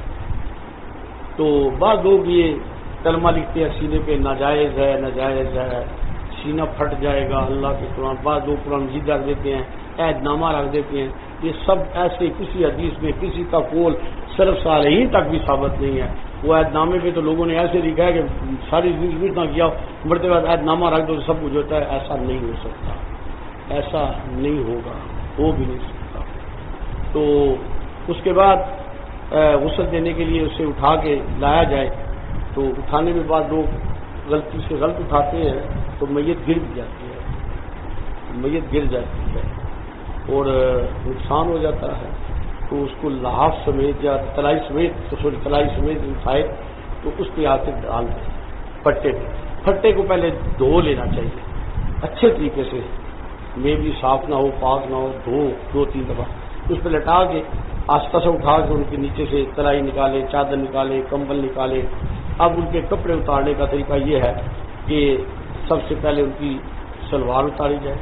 تو بعض لوگ یہ کلمہ لکھتے ہیں سینے پہ، ناجائز ہے ناجائز ہے. سینہ پھٹ جائے گا، اللہ کے قرآن بعض لوگ قرآن مجید رکھ دیتے ہیں، عہد نامہ رکھ دیتے ہیں، یہ سب ایسے کسی حدیث میں کسی کا قول سلف صالحین تک بھی ثابت نہیں ہے۔ وہ عہد نامے پہ تو لوگوں نے ایسے لکھا ہے کہ ساری زندگی نہ کیا مرتے بعد عہد نامہ رکھ دو تو سب کچھ ہوتا ہے، ایسا نہیں ہو سکتا، ایسا نہیں ہوگا، ہو بھی نہیں سکتا۔ تو اس کے بعد غسل دینے کے لیے اسے اٹھا کے لایا جائے، تو اٹھانے کے بعد لوگ غلطی سے غلط اٹھاتے ہیں تو میت گر جاتی ہے، میت گر جاتی ہے اور نقصان ہو جاتا ہے، تو اس کو لحاف سمیت یا تلائی سمیت اٹھائے تو اس پہ آ کے ڈال دیں پھٹے کو پہلے دھو لینا چاہیے اچھے طریقے سے، میں بھی صاف نہ ہو پاک نہ ہو، دو تین دفعہ اس پہ لٹا کے آستہ سے اٹھا کے ان کے نیچے سے تلائی نکالے، چادر نکالے، کمبل نکالے۔ اب ان کے کپڑے اتارنے کا طریقہ یہ ہے کہ سب سے پہلے ان کی سلوار اتاری جائے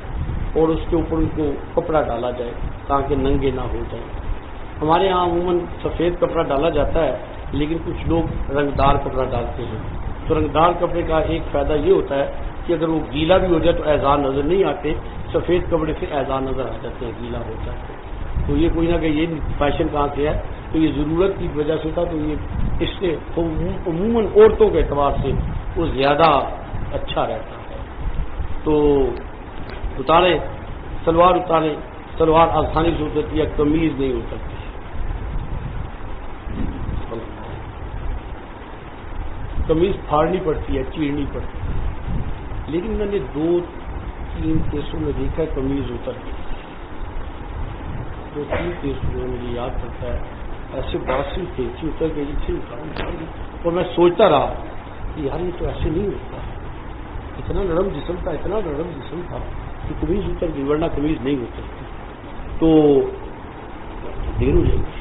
اور اس کے اوپر ان کو کپڑا ڈالا جائے تاکہ ننگے نہ ہو جائیں۔ ہمارے ہاں عموماً سفید کپڑا ڈالا جاتا ہے، لیکن کچھ لوگ رنگدار کپڑا ڈالتے ہیں، تو رنگدار کپڑے کا ایک فائدہ یہ ہوتا ہے کہ اگر وہ گیلا بھی ہو جائے تو اعضاء نظر نہیں آتے، سفید کپڑے سے اعضاء نظر آ جاتے ہیں گیلا ہو جاتے ہیں۔ تو یہ کوئی نہ کہ یہ فیشن کہاں سے ہے، تو یہ ضرورت کی وجہ سے تھا، تو یہ اس سے عموماً عورتوں کے اعتبار سے وہ زیادہ اچھا رہتا ہے۔ تو اتارے، سلوار اتارے، سلوار آسانی سے اترتی ہے، قمیض نہیں اترتی، قمیض پھاڑنی پڑتی ہے، چیرنی پڑتی ہے، لیکن میں نے 2-3 کیسوں میں دیکھا ہے قمیض اتر گئی، 2-3 کیسوں میں مجھے یاد پڑتا ہے ایسے باسی کھینچی اتر گئی تھی، اور میں سوچتا رہا کہ یار یہ تو ایسے نہیں ہوتا، اتنا نرم جسم تھا، اتنا نرم جسم تھا کہ قمیض اتر گئی، ورنہ قمیض نہیں اترتی، تو دیر ہو جائے گی۔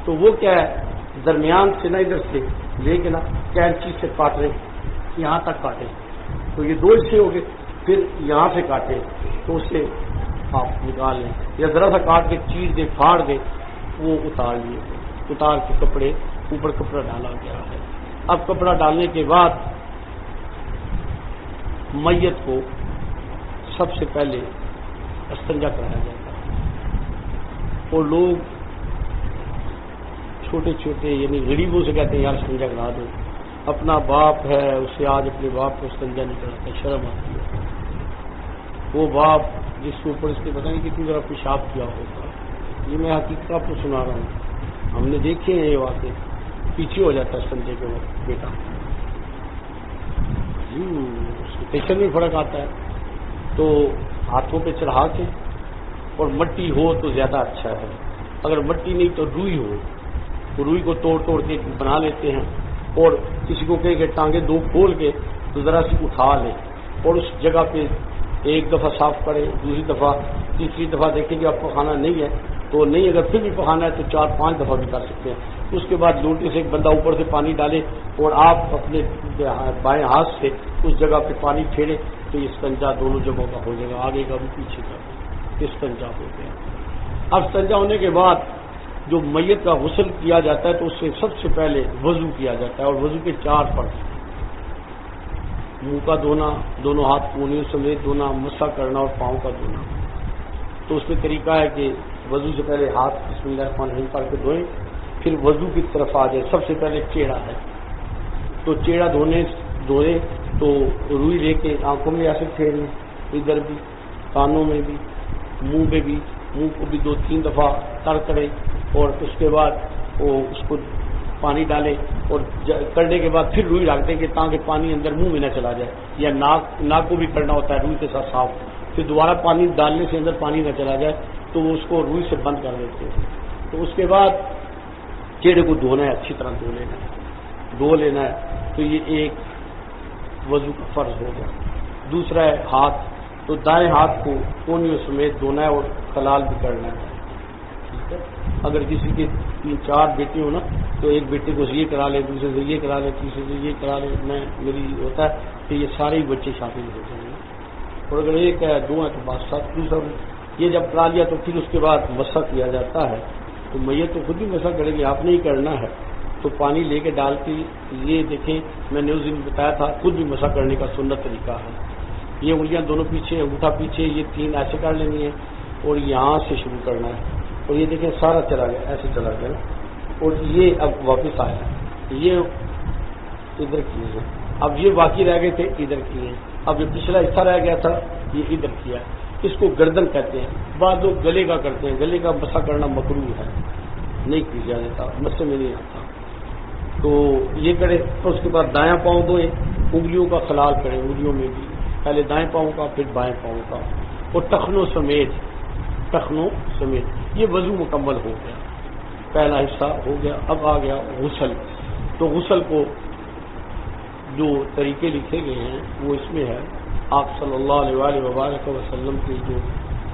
تو وہ کیا ہے، درمیان سے نہ ادھر سے لے کے نا کینچی سے کاٹ رہے، یہاں تک کاٹے، تو یہ 2 حصے ہو گئے، پھر یہاں سے کاٹے تو اس سے آپ نکال لیں، یا ذرا سا کاٹ کے چیر دے، پھاڑ دے، وہ اتار لیے، اتار کے کپڑے اوپر کپڑا ڈالا گیا ہے۔ اب کپڑا ڈالنے کے بعد میت کو سب سے پہلے استنجا کرایا جاتا ہے، اور لوگ چھوٹے چھوٹے یعنی غریبوں سے کہتے ہیں یار استنجا کرا دو، اپنا باپ ہے اسے آج اپنے باپ کو استنجا نہیں کراتا، شرم آتی ہے، وہ باپ جس کے اوپر اس نے پتہ نہیں کتنی طرح پیشاب کیا ہوگا، یہ میں حقیقت آپ کو سنا رہا ہوں، ہم نے دیکھے ہیں یہ واقعے، پیچھے ہو جاتا ہے استنجے کے وقت بیٹا، اس کے ٹیشن میں فرق آتا ہے، تو ہاتھوں پہ چڑھا کے، اور مٹی ہو تو زیادہ اچھا ہے، اگر مٹی نہیں تو روئی ہو، روئی کو توڑ توڑ کے بنا لیتے ہیں، اور کسی کو کہے کہ ٹانگیں 2 کھول کے تو ذرا سی اٹھا لے اور اس جگہ پہ ایک دفعہ صاف کرے، دوسری دفعہ، تیسری دفعہ دیکھیں کہ آپ کو پخانا نہیں ہے تو نہیں، اگر پھر بھی پخانا ہے تو 4-5 دفعہ بھی کر سکتے ہیں۔ اس کے بعد لوٹے سے ایک بندہ اوپر سے پانی ڈالے اور آپ اپنے بائیں ہاتھ سے اس جگہ پہ پانی پھیرے تو یہ استنجا دونوں جگہوں کا ہو جائے گا، آگے کا بھی پیچھے کا بھی، استنجا ہو گیا۔ اب استنجا ہونے کے بعد جو میت کا غسل کیا جاتا ہے تو اس سے سب سے پہلے وضو کیا جاتا ہے، اور وضو کے 4 فرض، منہ کا دھونا، دونوں ہاتھ کونیوں سمیت دھونا، مسح کرنا اور پاؤں کا دھونا۔ تو اس میں طریقہ ہے کہ وضو سے پہلے ہاتھ بسم اللہ الرحمن الرحیم پڑھ کے دھوئیں، پھر وضو کی طرف آ جائے۔ سب سے پہلے چہرہ ہے، تو چہرہ دھوئیں تو روئی لے کے آنکھوں میں ایسے پھیریں، ادھر بھی، کانوں میں بھی، منہ میں بھی، منہ کو بھی 2-3 دفعہ تر کریں، اور اس کے بعد وہ اس کو پانی ڈالیں، اور کرنے کے بعد پھر روئی رکھ دیں کہ تاکہ پانی اندر منہ میں نہ چلا جائے، یا ناک کو بھی کرنا ہوتا ہے روئی کے ساتھ صاف، پھر دوبارہ پانی ڈالنے سے اندر پانی نہ چلا جائے تو وہ اس کو روئی سے بند کر دیتے ہیں۔ تو اس کے بعد چہرے کو دھونا ہے، اچھی طرح دھو لینا ہے، تو یہ ایک وضو کا فرض ہو گیا۔ دوسرا ہے ہاتھ، تو دائیں ہاتھ کو کونیوں سمیت دھونا ہے اور خلال بھی کرنا ہے، ٹھیک ہے۔ اگر کسی کے 3-4 بیٹے ہو نا تو ایک بیٹے کو یہ کرا لے، دوسرے سے یہ کرا لے، تیسرے سے یہ کرا لے، میری ہوتا ہے کہ یہ سارے ہی بچے شامل ہو جائیں گے، اور اگر ایک ہے 2 ہے تو بات 7 دوسرا یہ جب کرا لیا تو پھر اس کے بعد مسح کیا جاتا ہے، تو میت تو خود ہی مسح کرے گی، آپ نے ہی کرنا ہے، تو پانی لے کے ڈال کے یہ دیکھیں، میں نے اس دن بتایا تھا خود بھی مسح کرنے کا سنت طریقہ ہے، یہ انگلیاں دونوں پیچھے، انگوٹھا پیچھے، یہ 3 ایسے کر لینی ہے اور یہاں سے شروع کرنا ہے، اور یہ دیکھیں سارا چلا گیا، ایسے چلا گیا، اور یہ اب واپس آیا، یہ ادھر کیے ہیں، اب یہ باقی رہ گئے تھے ادھر کیے ہیں، اب یہ پچھلا حصہ رہ گیا تھا یہ ادھر کیا، اس کو گردن کہتے ہیں، بعض لوگ گلے کا کرتے ہیں، گلے کا مسا کرنا مکروہ ہے، نہیں کیا جاتا، مسے میں نہیں آتا، تو یہ کرے، تو اس کے بعد دایاں پاؤں دھوئیں، انگلیوں کا خلال کریں، انگلیوں میں بھی پہلے دائیں پاؤں کا پھر بائیں پاؤں کا، اور ٹخنوں سمیت یہ وضو مکمل ہو گیا، پہلا حصہ ہو گیا۔ اب آ گیا غسل، تو غسل کو جو طریقے لکھے گئے ہیں وہ اس میں ہے، آپ صلی اللہ علیہ وآلہ وبارک وسلم کی جو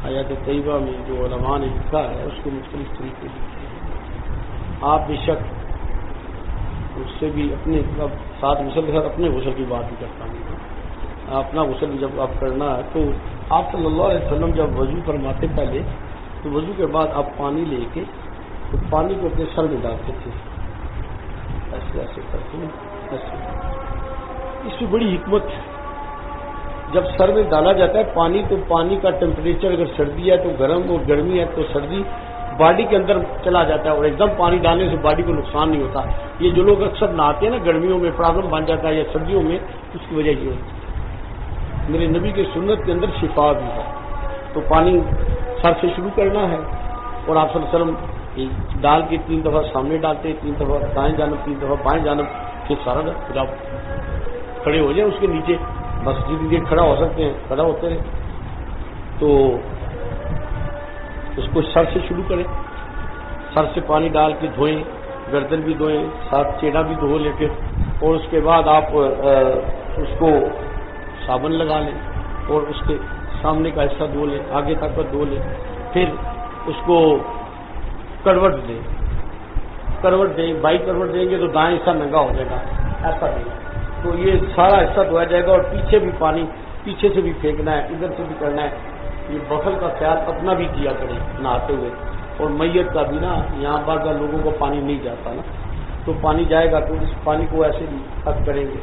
آیات طیبہ میں جو علماء نے لکھا ہے اس کے مختلف طریقے لکھے ہیں، آپ بے شک اس سے بھی اپنے ساتھ غسل کے ساتھ اپنے غسل کی بات بھی کرتا ہوں، اپنا غسل بھی جب آپ کرنا ہے تو آپ صلی اللہ علیہ وسلم جب وضو فرماتے پہلے تو وضو کے بعد آپ پانی لے کے تو پانی کو اپنے سر میں ڈالتے تھے، ایسے ایسے کرتے ہیں ایسے، اس کی بڑی حکمت ہے، جب سر میں ڈالا جاتا ہے پانی تو پانی کا ٹیمپریچر اگر سردی ہے تو گرم اور گرمی ہے تو سردی باڈی کے اندر چلا جاتا ہے، اور ایک دم پانی ڈالنے سے باڈی کو نقصان نہیں ہوتا۔ یہ جو لوگ اکثر نہاتے ہیں نا گرمیوں میں پرابلم بن جاتا ہے یا سردیوں میں، اس کی وجہ یہ ہوتی ہے۔ میرے نبی کے سنت کے اندر شفا بھی ہے، تو پانی سر سے شروع کرنا ہے، اور آپ صلی اللہ علیہ وسلم ڈال کے 3 دفعہ سامنے ڈالتے، 3 دفعہ دائیں جانب، 3 دفعہ بائیں جانب، پھر سارا پھر آپ کھڑے ہو جائیں اس کے نیچے، بس جتنی دیر کھڑا ہو سکتے ہیں کھڑا ہوتے رہے، تو اس کو سر سے شروع کریں، سر سے پانی ڈال کے دھوئیں، گردن بھی دھوئیں، ساتھ چہرہ بھی دھو لیں پھر، اور اس کے بعد آپ اس کو صابن لگا لیں اور اس کے سامنے کا حصہ دھو لیں، آگے تک کا دھو لیں، پھر اس کو کروٹ دیں، بائیں کروٹ دیں گے تو دائیں حصہ ننگا ہو جائے گا، ایسا دیں تو یہ سارا حصہ دھویا جائے گا، اور پیچھے بھی پانی پیچھے سے بھی پھینکنا ہے، ادھر سے بھی کرنا ہے، یہ بخل کا خیال اپنا بھی کیا کریں نہاتے ہوئے، اور میت کا بھی نا، یہاں بعض لوگوں کو پانی نہیں جاتا نا، تو پانی جائے گا تو اس پانی کو ایسے بھی حد کریں گے،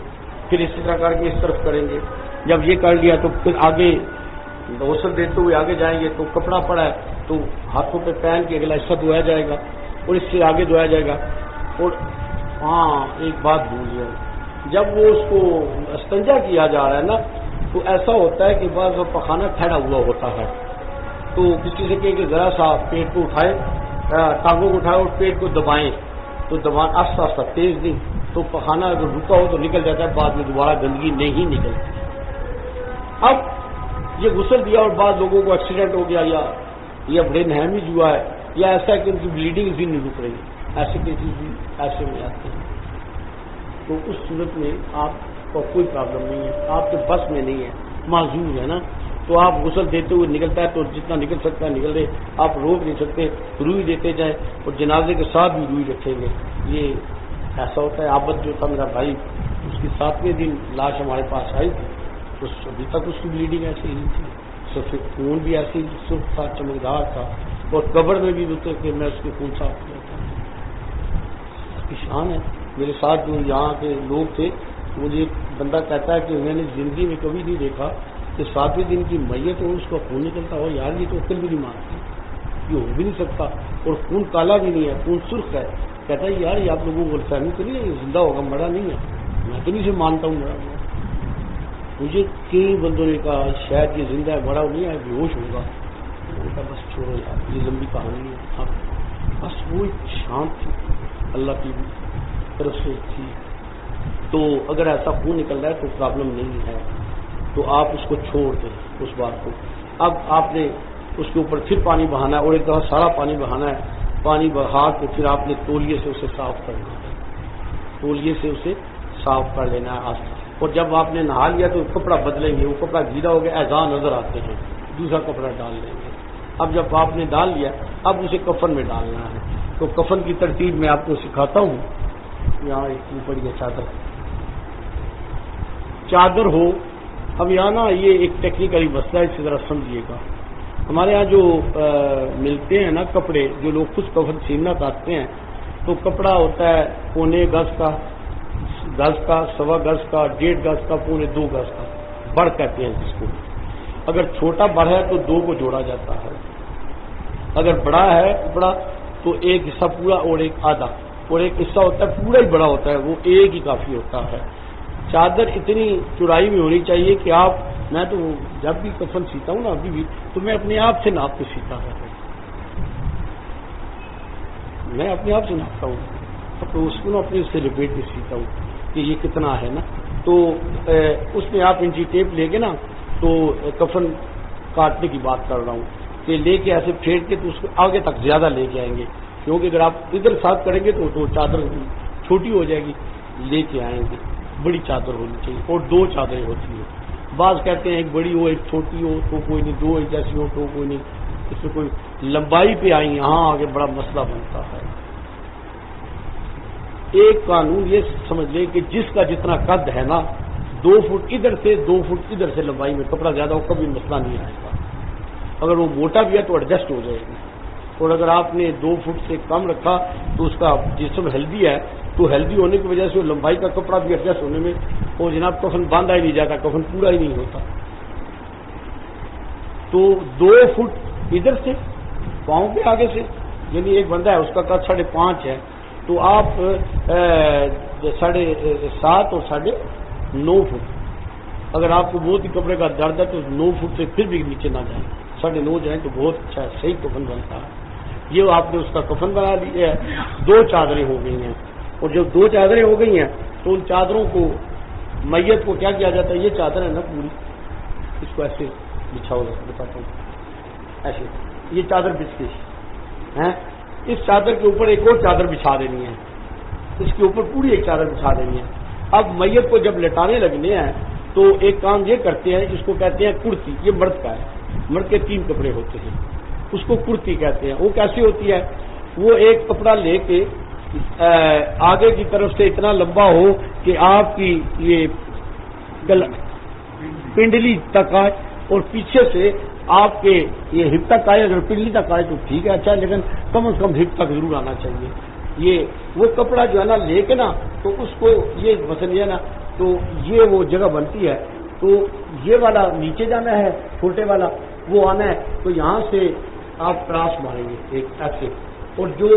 پھر اسی طرح کر کے اس طرف کریں گے، جب یہ کر لیا تو پھر آگے غسل دیتے ہوئے آگے جائیں گے، تو کپڑا پڑا ہے تو ہاتھوں پہ پہن کے اگلا حصہ دھویا جائے گا، اور اس سے آگے دھویا جائے گا، اور ہاں ایک بات بھول گیا، جب وہ اس کو استنجا کیا جا رہا ہے نا تو ایسا ہوتا ہے کہ بعض وہ پخانہ ٹھہرا ہوا ہوتا ہے، تو کسی سے کہیں کہ ذرا سا پیٹ کو اٹھائے، ٹانگوں کو اٹھائے اور پیٹ کو دبائیں، تو دبائیں آہستہ آہستہ، تیز نہیں، تو پخانہ اگر رکا ہو تو نکل جاتا ہے، بعد میں دوبارہ گندگی نہیں نکلتی۔ اب یہ غسل دیا اور بعض لوگوں کو ایکسیڈنٹ ہو گیا یا برین ہیمیج ہوا ہے، یا ایسا ہے کہ ان کی بلیڈنگ بھی نہیں رک رہی، ایسے کیسز بھی ایسے میں آتے ہیں، تو اس صورت میں آپ کو کوئی پرابلم نہیں ہے، آپ کے بس میں نہیں ہے، معذور ہے نا، تو آپ غسل دیتے ہوئے نکلتا ہے تو جتنا نکل سکتا ہے نکل رہے، آپ روک نہیں سکتے، روئی دیتے جائیں، اور جنازے کے ساتھ بھی روئی رکھیں گے، یہ ایسا ہوتا ہے۔ عابد جو تھا میرا بھائی، اس کی 7ویں دن لاش ہمارے پاس آئی تھی، تو ابھی تک اس کی بلیڈنگ ایسی ہی تھی، سفید خون بھی ایسی سرخ تھا، چمکدار تھا، اور قبر میں بھی ہوتے کہ میں اس کے خون صاف کیا تھا، اس کی شان ہے۔ میرے ساتھ جو یہاں کے لوگ تھے، مجھے بندہ کہتا ہے کہ میں نے زندگی میں کبھی نہیں دیکھا کہ 7ویں دن کی میت اور اس کا خون نکلتا ہو، یار یہ تو عقل بھی نہیں مانتی، یہ ہو بھی نہیں سکتا، اور خون کالا بھی نہیں ہے، خون سرخ ہے، کہتا ہے یار یہ آپ لوگوں کو غلط فہمی تو نہیں ہے، یہ زندہ ہوگا، مرا نہیں ہے، میں تو نہیں سے مانتا ہوں مرا ہوا۔ مجھے کئی بندوں نے کہا شاید یہ زندہ ہے، مرا نہیں ہے، بے ہوش ہوگا، میں نے کہا بس چھوڑو یار، یہ لمبی کہانی ہے، بس وہ ایک شانت تھی اللہ کی طرف سے تھی، تو اگر ایسا خون نکل رہا ہے تو پرابلم نہیں ہے، تو آپ اس کو چھوڑ دیں اس بات کو۔ اب آپ نے اس کے اوپر پھر پانی بہانا ہے، اور ایک دفعہ سارا پانی بہانا ہے، پانی بہا کے پھر آپ نے تولیے سے اسے صاف کرنا ہے، تولیے سے اسے صاف کر لینا ہے آستے، اور جب آپ نے نہا لیا تو کپڑا بدلیں گے، وہ کپڑا گیلا ہو گیا، اعضاء نظر آتے ہیں، دوسرا کپڑا ڈال لیں گے۔ اب جب آپ نے ڈال لیا اب اسے کفن میں ڈالنا ہے، تو کفن کی ترتیب میں آپ کو سکھاتا ہوں، یہاں اتنی بڑی ہے چادر ہو۔ اب یہاں نا یہ ایک ٹیکنیکلی مسئلہ ہے، اسے ذرا سمجھیے گا۔ ہمارے یہاں جو ملتے ہیں نا کپڑے، جو لوگ خود کفن سینا کاٹتے ہیں، تو کپڑا ہوتا ہے 1.25 گز کا، 1.25 گز کا، 1.25 گز کا، 1.5 گز کا، 2 گز کا، بڑھ کہتے ہیں جس کو. اگر چھوٹا بڑھ ہے تو دو کو جوڑا جاتا ہے. اگر بڑا ہے کپڑا تو ایک حصہ پورا اور ایک آدھا، اور ایک حصہ ہوتا ہے پورا ہی بڑا ہوتا ہے، وہ ایک ہی کافی ہوتا ہے. چادر اتنی چوڑائی میں ہونی چاہیے کہ آپ، میں تو جب بھی کفن سیتا ہوں نا ابھی بھی، تو میں اپنے آپ سے ناپ کے سیتا رہتا ہوں. میں اپنے آپ سے ناپتا ہوں تو اس کو نا اپنے سے لپیٹ کے سیتا ہوں کہ یہ کتنا ہے نا. تو اس میں آپ انچی ٹیپ لے کے نا، تو کفن کاٹنے کی بات کر رہا ہوں کہ لے کے ایسے پھیر کے تو اس کو آگے تک زیادہ لے کے آئیں گے، کیونکہ اگر آپ ادھر ساتھ کریں گے تو چادر چھوٹی ہو جائے گی. لے کے آئیں گے، بڑی چادر ہونی چاہیے، اور دو چادریں ہوتی ہیں. بعض کہتے ہیں ایک بڑی ہو ایک چھوٹی ہو تو کوئی نہیں، دو ایک جیسی ہو تو کوئی نہیں. اس میں کوئی لمبائی پہ آئی یہاں آگے بڑا مسئلہ بنتا ہے. ایک قانون یہ سمجھ لیں کہ جس کا جتنا قد ہے نا، 2 فٹ ادھر سے 2 فٹ ادھر سے لمبائی میں کپڑا زیادہ ہو کبھی مسئلہ نہیں آئے گا. اگر وہ موٹا بھی ہے تو ایڈجسٹ ہو جائے گی. اور اگر آپ نے 2 فٹ سے کم رکھا تو اس کا جسم ہیلدی ہے، تو ہیلدی ہونے کی وجہ سے وہ لمبائی کا کپڑا بھی ایڈجسٹ ہونے میں، اور جناب کفن باندھا ہی نہیں جاتا، کفن پورا ہی نہیں ہوتا. تو 2 فٹ ادھر سے پاؤں کے آگے سے، یعنی ایک بندہ ہے اس کا قد 5.5 ہے، تو آپ 7.5 اور 9.5 فٹ. اگر آپ کو بہت ہی کپڑے کا درد ہے تو 9 فٹ سے پھر بھی نیچے نہ جائیں، 9.5 جائیں تو بہت اچھا ہے، صحیح کفن بنتا ہے. یہ آپ نے اس کا کفن بنا لیا ہے. 2 چادریں ہو گئی ہیں، اور جب 2 چادریں ہو گئی ہیں تو ان چادروں کو میت کو کیا کیا جاتا ہے؟ یہ چادر ہے نا پوری، اس کو ایسے بچھاؤ، بتاتا ہوں ایسے. یہ چادر بچ گئی، اس چادر کے اوپر ایک اور چادر بچھا دینی ہے، اس کے اوپر پوری ایک چادر بچھا دینی ہے. اب میت کو جب لٹانے لگنے ہیں تو ایک کام یہ کرتے ہیں، اس کو کہتے ہیں کرتی. یہ مرد کا ہے، مرد کے 3 کپڑے ہوتے ہیں، اس کو کرتی کہتے ہیں. وہ کیسی ہوتی ہے؟ وہ ایک کپڑا لے کے آگے کی طرف سے اتنا لمبا ہو کہ آپ کی یہ پنڈلی تک آئے، اور پیچھے سے آپ کے یہ ہپ تک آئے. اگر پنڈلی تک آئے تو ٹھیک ہے، اچھا، لیکن کم از کم ہپ تک ضرور آنا چاہیے. یہ وہ کپڑا جو ہے نا لے کے نا، تو اس کو یہ مثلا یہ نا، تو یہ وہ جگہ بنتی ہے. تو یہ والا نیچے جانا ہے، چھوٹے والا وہ آنا ہے، تو یہاں سے آپ کراس ماریں گے ایک ایسے، اور جو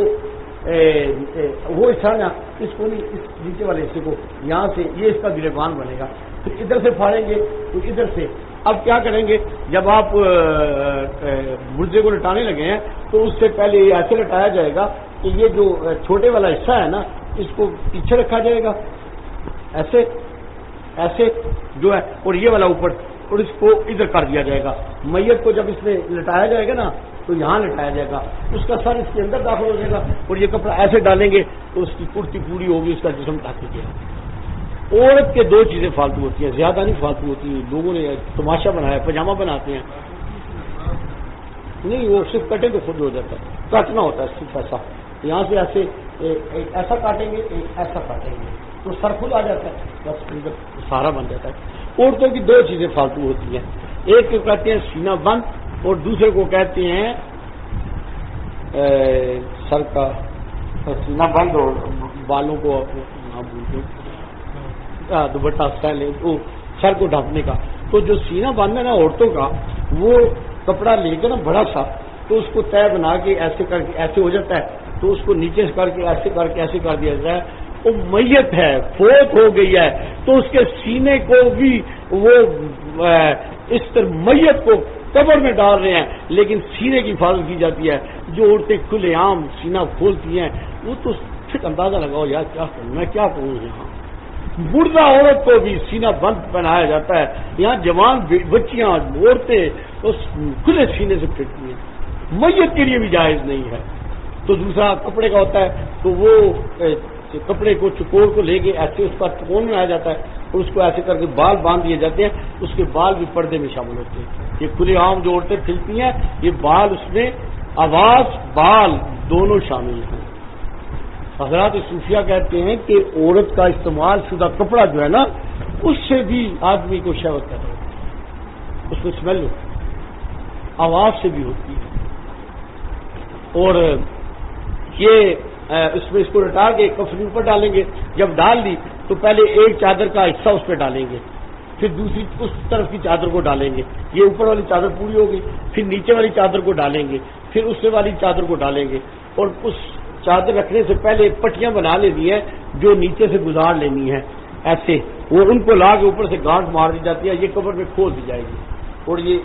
وہ حصہ نا اس کو نہیں، اس نیچے والے حصے کو یہاں سے یہ اس کا گریبان بنے گا. پھر ادھر سے پھاڑیں گے تو ادھر سے. اب کیا کریں گے؟ جب آپ مردے کو لٹانے لگے ہیں تو اس سے پہلے یہ ایسے لٹایا جائے گا کہ یہ جو چھوٹے والا حصہ ہے نا، اس کو پیچھے رکھا جائے گا ایسے ایسے جو ہے، اور یہ والا اوپر، اور اس کو ادھر کر دیا جائے گا. میت کو جب اس میں لٹایا جائے گا نا تو یہاں لٹایا جائے گا، اس کا سر اس کے اندر داخل ہو جائے گا، اور یہ کپڑا ایسے ڈالیں گے تو اس کی کرتی پوری ہوگی، اس کا جسم ڈھک گیا. عورت کے 2 چیزیں فالتو ہوتی ہیں، زیادہ نہیں فالتو ہوتی. لوگوں نے تماشا بنایا، پاجامہ بناتے ہیں. نہیں، وہ صرف کٹے تو خود ہو جاتا ہے. کاٹنا ہوتا ہے صرف ایسا، یہاں سے ایسے ایسا کاٹیں گے، ایسا کاٹیں گے تو سر خود آ جاتا ہے، بس سارا بن جاتا ہے. عورتوں کی 2 چیزیں فالتو ہوتی ہیں، ایک کو کہتے ہیں سینہ بند، اور دوسرے کو کہتے ہیں سر کا سینہ بند، اور بالوں کو دوپٹہ سیلے وہ سر کو ڈھانپنے کا. تو جو سینہ بند ہے نا عورتوں کا، وہ کپڑا لے کے نا بڑا سا، تو اس کو طے بنا کے ایسے کر کے ایسے ہو جاتا ہے، تو اس کو نیچے سے کر کے ایسے کر دیا جائے. وہ میت ہے، فوت ہو گئی ہے، تو اس کے سینے کو بھی وہ اس طرح میت کو قبر میں ڈال رہے ہیں، لیکن سینے کی حفاظت کی جاتی ہے. جو عورتیں کھلے عام سینہ کھولتی ہیں، وہ تو صرف اندازہ لگاؤ یار کیا کروں میں، کیا کروں یہاں. مردہ عورت کو بھی سینہ بند پہنایا جاتا ہے. یہاں جوان بچیاں عورتیں اس کھلے سینے سے پھرتی ہیں، میت کے لیے بھی جائز نہیں ہے. تو دوسرا کپڑے کا ہوتا ہے، تو وہ کپڑے کو چکوڑ کو لے کے ایسے اس کا چکون میں آیا جاتا ہے، اور اس کو ایسے کر کے بال باندھ دیے جاتے ہیں. اس کے بال بھی پردے میں شامل ہوتے ہیں. یہ کھلے عام جو عورتیں پھیلتی ہیں، یہ بال اس میں آواز بال دونوں شامل ہیں. حضرات صوفیہ کہتے ہیں کہ عورت کا استعمال شدہ کپڑا جو ہے نا، اس سے بھی آدمی کو شہوت کرتا ہے، اس میں اسمیل ہوتی ہے، آواز سے بھی ہوتی ہے. اور یہ اس میں اس کو لٹا کے کفن اوپر ڈالیں گے. جب ڈال دی تو پہلے ایک چادر کا حصہ اس پہ ڈالیں گے، پھر دوسری اس طرف کی چادر کو ڈالیں گے، یہ اوپر والی چادر پوری ہوگی، پھر نیچے والی چادر کو ڈالیں گے، پھر اس سے والی چادر کو ڈالیں گے، اور اس چادر رکھنے سے پہلے پٹیاں بنا لینی ہے جو نیچے سے گزار لینی ہے ایسے، اور ان کو لا کے اوپر سے گانٹ مار دی جاتی ہے، یہ قبر میں کھول دی جائے گی، اور یہ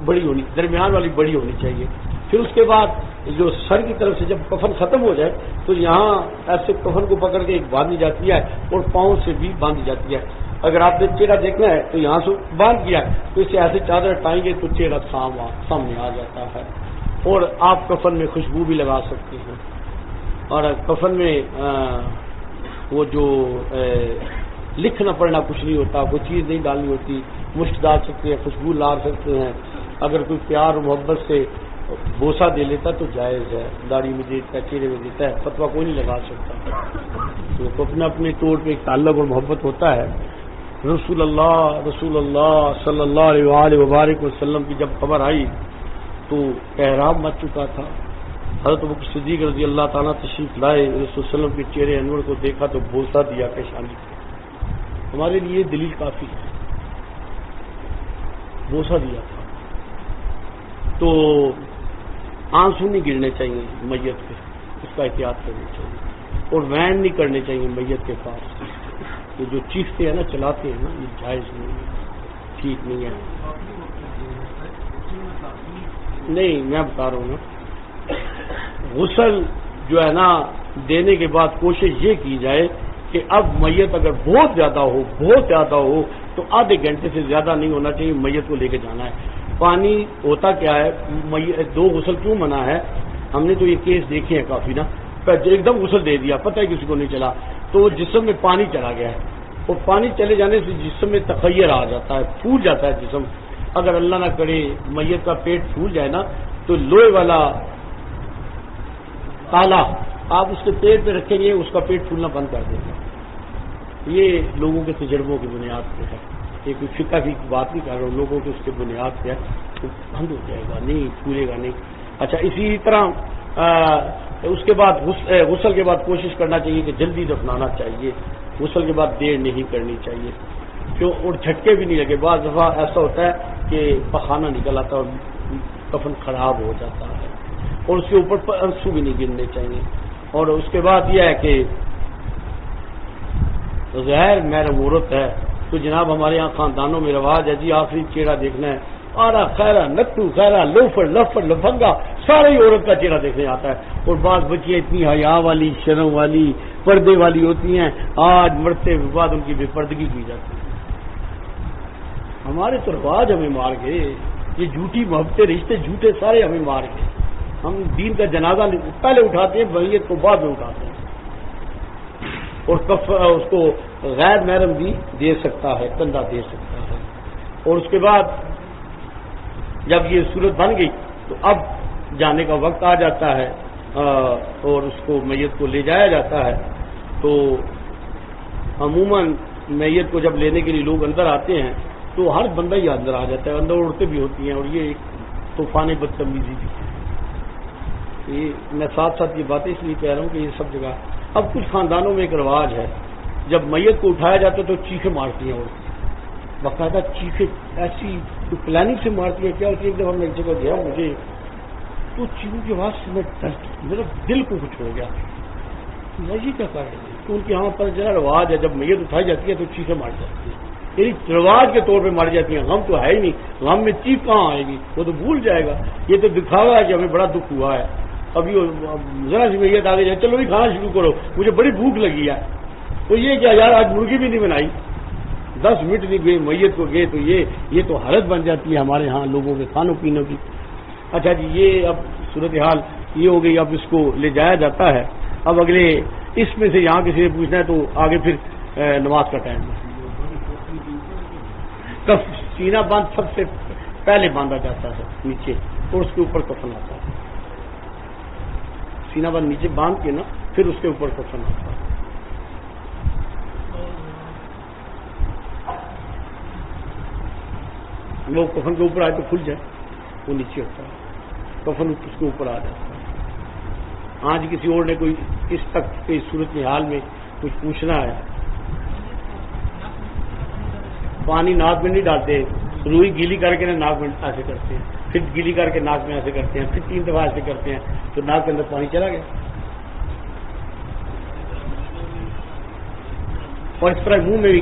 بڑی ہونی، درمیان والی بڑی ہونی چاہیے۔ پھر اس کے بعد جو سر کی طرف سے جب کفن ختم ہو جائے تو یہاں ایسے کفن کو پکڑ کے ایک باندھی جاتی ہے اور پاؤں سے بھی باندھی جاتی ہے۔ اگر آپ نے چہرہ دیکھنا ہے تو یہاں سے باندھ کیا تو اسے ایسے چادر ہٹائیں گے تو چہرہ سامنے آ جاتا ہے، اور آپ کفن میں خوشبو بھی لگا سکتے ہیں، اور کفن میں وہ جو لکھنا پڑھنا کچھ نہیں ہوتا، کوئی چیز نہیں ڈالنی ہوتی، مشک ڈال سکتے ہیں، خوشبو لا سکتے ہیں، اگر کوئی پیار اور محبت سے بوسہ دے لیتا تو جائز ہے، داڑھی میں دیتا ہے، چہرے میں دیتا ہے، فتویٰ کوئی نہیں لگا سکتا، تو اپنے اپنے طور پہ ایک تعلق اور محبت ہوتا ہے۔ رسول اللہ صلی اللہ علیہ وآلہ وبارک وسلم کی جب خبر آئی تو احرام مچ چکا تھا، حضرت ابوبکر صدیق رضی اللہ تعالیٰ تشریف لائے، رسول اللہ علیہ وسلم کے چہرے انور کو دیکھا تو بوسہ دیا پیشانی کو، ہمارے لیے دلیل کافی ہے، بوسہ دیا تھا۔ تو آنسو نہیں گرنے چاہیے میت پہ، اس کا احتیاط کرنی چاہیے، اور وین نہیں کرنے چاہیے میت کے پاس، تو جو چیختے ہیں نا، چلاتے ہیں نا، یہ جائز نہیں ہے، ٹھیک نہیں ہے۔ نہیں، میں بتا رہا ہوں نا، غسل جو ہے نا دینے کے بعد کوشش یہ کی جائے کہ اب میت اگر بہت زیادہ ہو تو آدھے گھنٹے سے زیادہ نہیں ہونا چاہیے، میت کو لے کے جانا ہے۔ پانی ہوتا کیا ہے، دو غسل کیوں منع ہے، ہم نے تو یہ کیس دیکھے ہیں کافی نا، ایک دم غسل دے دیا، پتہ ہے کسی کو نہیں چلا، تو جسم میں پانی چلا گیا ہے، اور پانی چلے جانے سے جسم میں تخیر آ جاتا ہے، پھول جاتا ہے جسم۔ اگر اللہ نہ کرے میت کا پیٹ پھول جائے نا تو لوہے والا تالا آپ اس کے پیٹ پہ رکھیں گے، اس کا پیٹ پھولنا بند کر دے گا۔ یہ لوگوں کے تجربوں کی بنیاد پہ ہے، یہ کوئی فقہ کی بات نہیں کر رہا ہوں، لوگوں کے اس کے بنیاد پہ ہے، تو بند ہو جائے گا، نہیں پھولے گا نہیں۔ اچھا، اسی طرح اس کے بعد غسل کے بعد کوشش کرنا چاہیے کہ جلدی دفنانا چاہیے، غسل کے بعد دیر نہیں کرنی چاہیے، کیوں، اور جھٹکے بھی نہیں لگے۔ بعض دفعہ ایسا ہوتا ہے کہ پخانہ نکل آتا ہے اور کفن خراب ہو جاتا ہے، اور اس کے اوپر آنسو بھی نہیں گرنے چاہیے۔ اور اس کے بعد یہ ہے کہ غیر محرم عورت ہے تو جناب ہمارے یہاں خاندانوں میں رواج ہے جی آخری چہرہ دیکھنا ہے، آرا خیرہ نٹو خیرہ لوفر لفر لفنگا سارے عورت کا چہرہ دیکھنے آتا ہے، اور بعض بچیاں اتنی حیا والی، شرم والی، پردے والی ہوتی ہیں، آج مرتے بعد ان کی بے پردگی کی جاتی ہے۔ ہمارے تو رواج ہمیں مار گئے، یہ جھوٹی محبتیں، رشتے جھوٹے سارے ہمیں مار گئے۔ ہم دین کا جنازہ پہلے اٹھاتے ہیں، میت کو بعد میں اٹھاتے ہیں، اور اس کو غیر محرم بھی دے سکتا ہے، کندھا دے سکتا ہے۔ اور اس کے بعد جب یہ صورت بن گئی تو اب جانے کا وقت آ جاتا ہے، اور اس کو میت کو لے جایا جاتا ہے۔ تو عموماً میت کو جب لینے کے لیے لوگ اندر آتے ہیں تو ہر بندہ ہی اندر آ جاتا ہے، اندر عورتیں بھی ہوتی ہیں، اور یہ ایک طوفان بدتمیزی بھی ہے۔ میں ساتھ ساتھ یہ باتیں اس لیے کہہ رہا ہوں کہ یہ سب جگہ اب کچھ خاندانوں میں ایک رواج ہے، جب میت کو اٹھایا جاتا ہے تو چیخیں مارتی ہیں عورتیں، باقاعدہ چیخیں ایسی تو پلاننگ سے مارتی ہے۔ کیا ہوتی ہے، ایک دفعہ میں ایک جگہ گیا، مجھے تو چیخوں کی آواز سے میرا دل کو کچھ ہو گیا، میں یہ کیا کر رہی ہوں، تو ان کے یہاں پر جو رواج ہے جب میت اٹھائی جاتی ہے تو چیخیں مار جاتی ہے، یعنی رواج کے طور پہ مار جاتی ہیں، غم تو ہے ہی نہیں، غم میں چیخ کہاں آئے گی، وہ تو بھول جائے گا، یہ تو دکھاوا ہے کہ ہمیں بڑا دکھ ہوا ہے، ابھی ذرا سی میت آ گئی، چلو بھی کھانا شروع کرو، مجھے بڑی بھوک لگی ہے، تو یہ کیا یار آج مرغی بھی نہیں بنائی، 10 منٹ نہیں گئے میت کو گئے، تو یہ تو حالت بن جاتی ہے ہمارے ہاں لوگوں کے کھانوں پینوں کی۔ اچھا جی، یہ اب صورتحال یہ ہو گئی، اب اس کو لے جایا جاتا ہے۔ اب اگلے اس میں سے یہاں کسی نے پوچھنا ہے تو آگے پھر نماز کا ٹائم ہے۔ سینہ باندھ سب سے پہلے باندھا جاتا ہے نیچے، اور اس کے اوپر کفن آتا ہے، سینہ باندھ نیچے باندھ کے نا پھر اس کے اوپر کفن آتا ہے۔ وہ کفن کے اوپر آئے تو کھل جائے، وہ نیچے ہوتا ہے، کفن اس کے اوپر آ جاتا ہے۔ آج کسی اور نے کوئی اس تک کی صورت حال میں کچھ پوچھنا ہے؟ پانی ناک میں نہیں ڈالتے، روئی گیلی کر کے ناک میں ایسے کرتے ہیں، پھر گیلی کر کے ناک میں ایسے کرتے ہیں، پھر 3 دفعہ ایسے کرتے ہیں تو ناک کے اندر پانی چلا گیا. اور اس طرح منہ میں بھی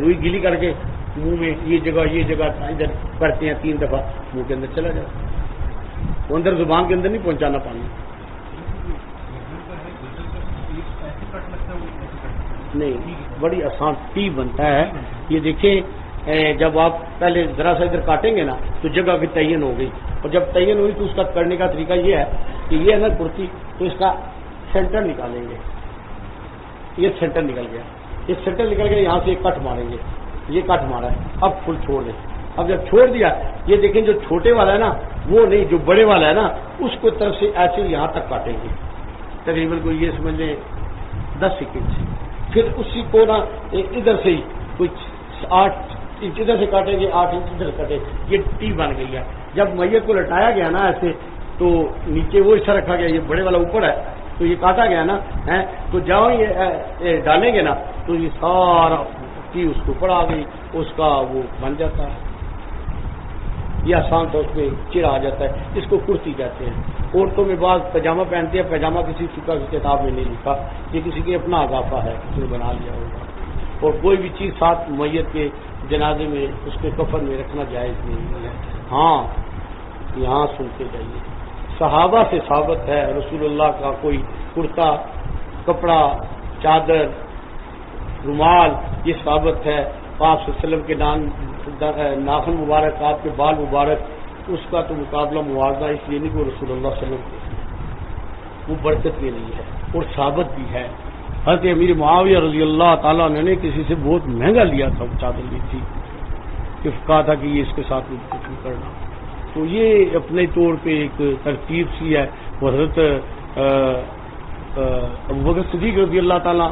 روئی گیلی کر کے منہ میں یہ جگہ ادھر کرتے ہیں 3 دفعہ، منہ کے اندر چلا جائے، وہ اندر زبان کے اندر نہیں پہنچانا پانی. نہیں، بڑی آسان ٹی بنتا ہے. یہ دیکھیں جب آپ پہلے ذرا سا ادھر کاٹیں گے نا تو جگہ کی تعین ہو گئی، اور جب تعین ہوئی تو اس کا کرنے کا طریقہ یہ ہے کہ یہ ہے نا کرتی، تو اس کا سینٹر نکالیں گے. یہ سینٹر نکل گیا، یہ سینٹر نکل گیا، یہاں سے ایک کٹ ماریں گے، یہ کٹ مارا ہے، اب فل چھوڑ دیں. اب جب چھوڑ دیا، یہ دیکھیں جو چھوٹے والا ہے نا وہ نہیں، جو بڑے والا ہے نا اس کو طرف سے ایسے یہاں تک کاٹیں گے، تقریباً کوئی یہ سمجھ لیں 10 سیکنڈ سے. پھر اسی کو نا ادھر سے ہی کچھ 8 انچ ادھر سے کاٹیں گے، 8 انچ ادھر کاٹیں، یہ ٹی بن گئی ہے. جب میت کو لٹایا گیا نا ایسے تو نیچے وہ حصہ رکھا گیا، یہ بڑے والا اوپر ہے تو یہ کاٹا گیا نا، تو جہاں یہ ڈالیں گے نا تو یہ سارا ٹی اس کو اوپر آ گئی، اس کا وہ بن جاتا ہے. یہ آسان تھا، اس میں چرا آ جاتا ہے. اس کو کرتی کہتے ہیں. عورتوں میں بعض پاجامہ پہنتے ہیں، پاجامہ کسی فقہ کی کتاب میں نہیں لکھا، یہ کسی کے اپنا اضافہ ہے، کسی نے بنا لیا ہوگا. اور کوئی بھی چیز ساتھ میت کے جنازے میں اس کے کفن میں رکھنا جائز نہیں ہے. ہاں یہاں سنتے جائیے، صحابہ سے ثابت ہے رسول اللہ کا کوئی کرتا، کپڑا، چادر، رومال، یہ ثابت ہے. آپ صلی اللہ علیہ وسلم کے ناخن مبارک، آپ کے بال مبارک، اس کا تو مقابلہ موازنہ اس لیے نہیں کہ رسول اللہ صلی اللہ علیہ وسلم وہ برکت کے لیے ہے اور ثابت بھی ہے. حضرت امیر معاویہ رضی اللہ تعالیٰ عنہ نے کسی سے بہت مہنگا لیا تھا، وہ چادر لی تھی، کہ کہا تھا کہ یہ اس کے ساتھ کچھ نہیں کرنا. تو یہ اپنے طور پہ ایک ترتیب سی ہے. وہ حضرت ابوبکر صدیق رضی اللہ تعالیٰ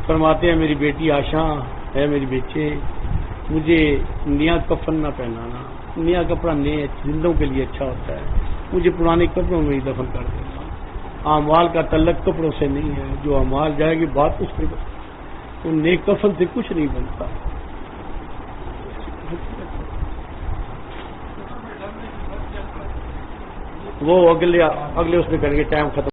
فرماتے ہیں میری بیٹی عائشہ ہے میری بیٹے، مجھے نیا کفن نہ پہنانا، نیا کپڑا نئے زندوں کے لیے اچھا ہوتا ہے، مجھے پرانے کپڑوں میں ہی دفن کر دینا. اعمال کا تعلق کپڑوں سے نہیں ہے، جو اعمال جائے گی بات اس پہ، ان نئے کفن سے کچھ نہیں بنتا. وہ اگلے اس میں کریں گے، ٹائم ختم.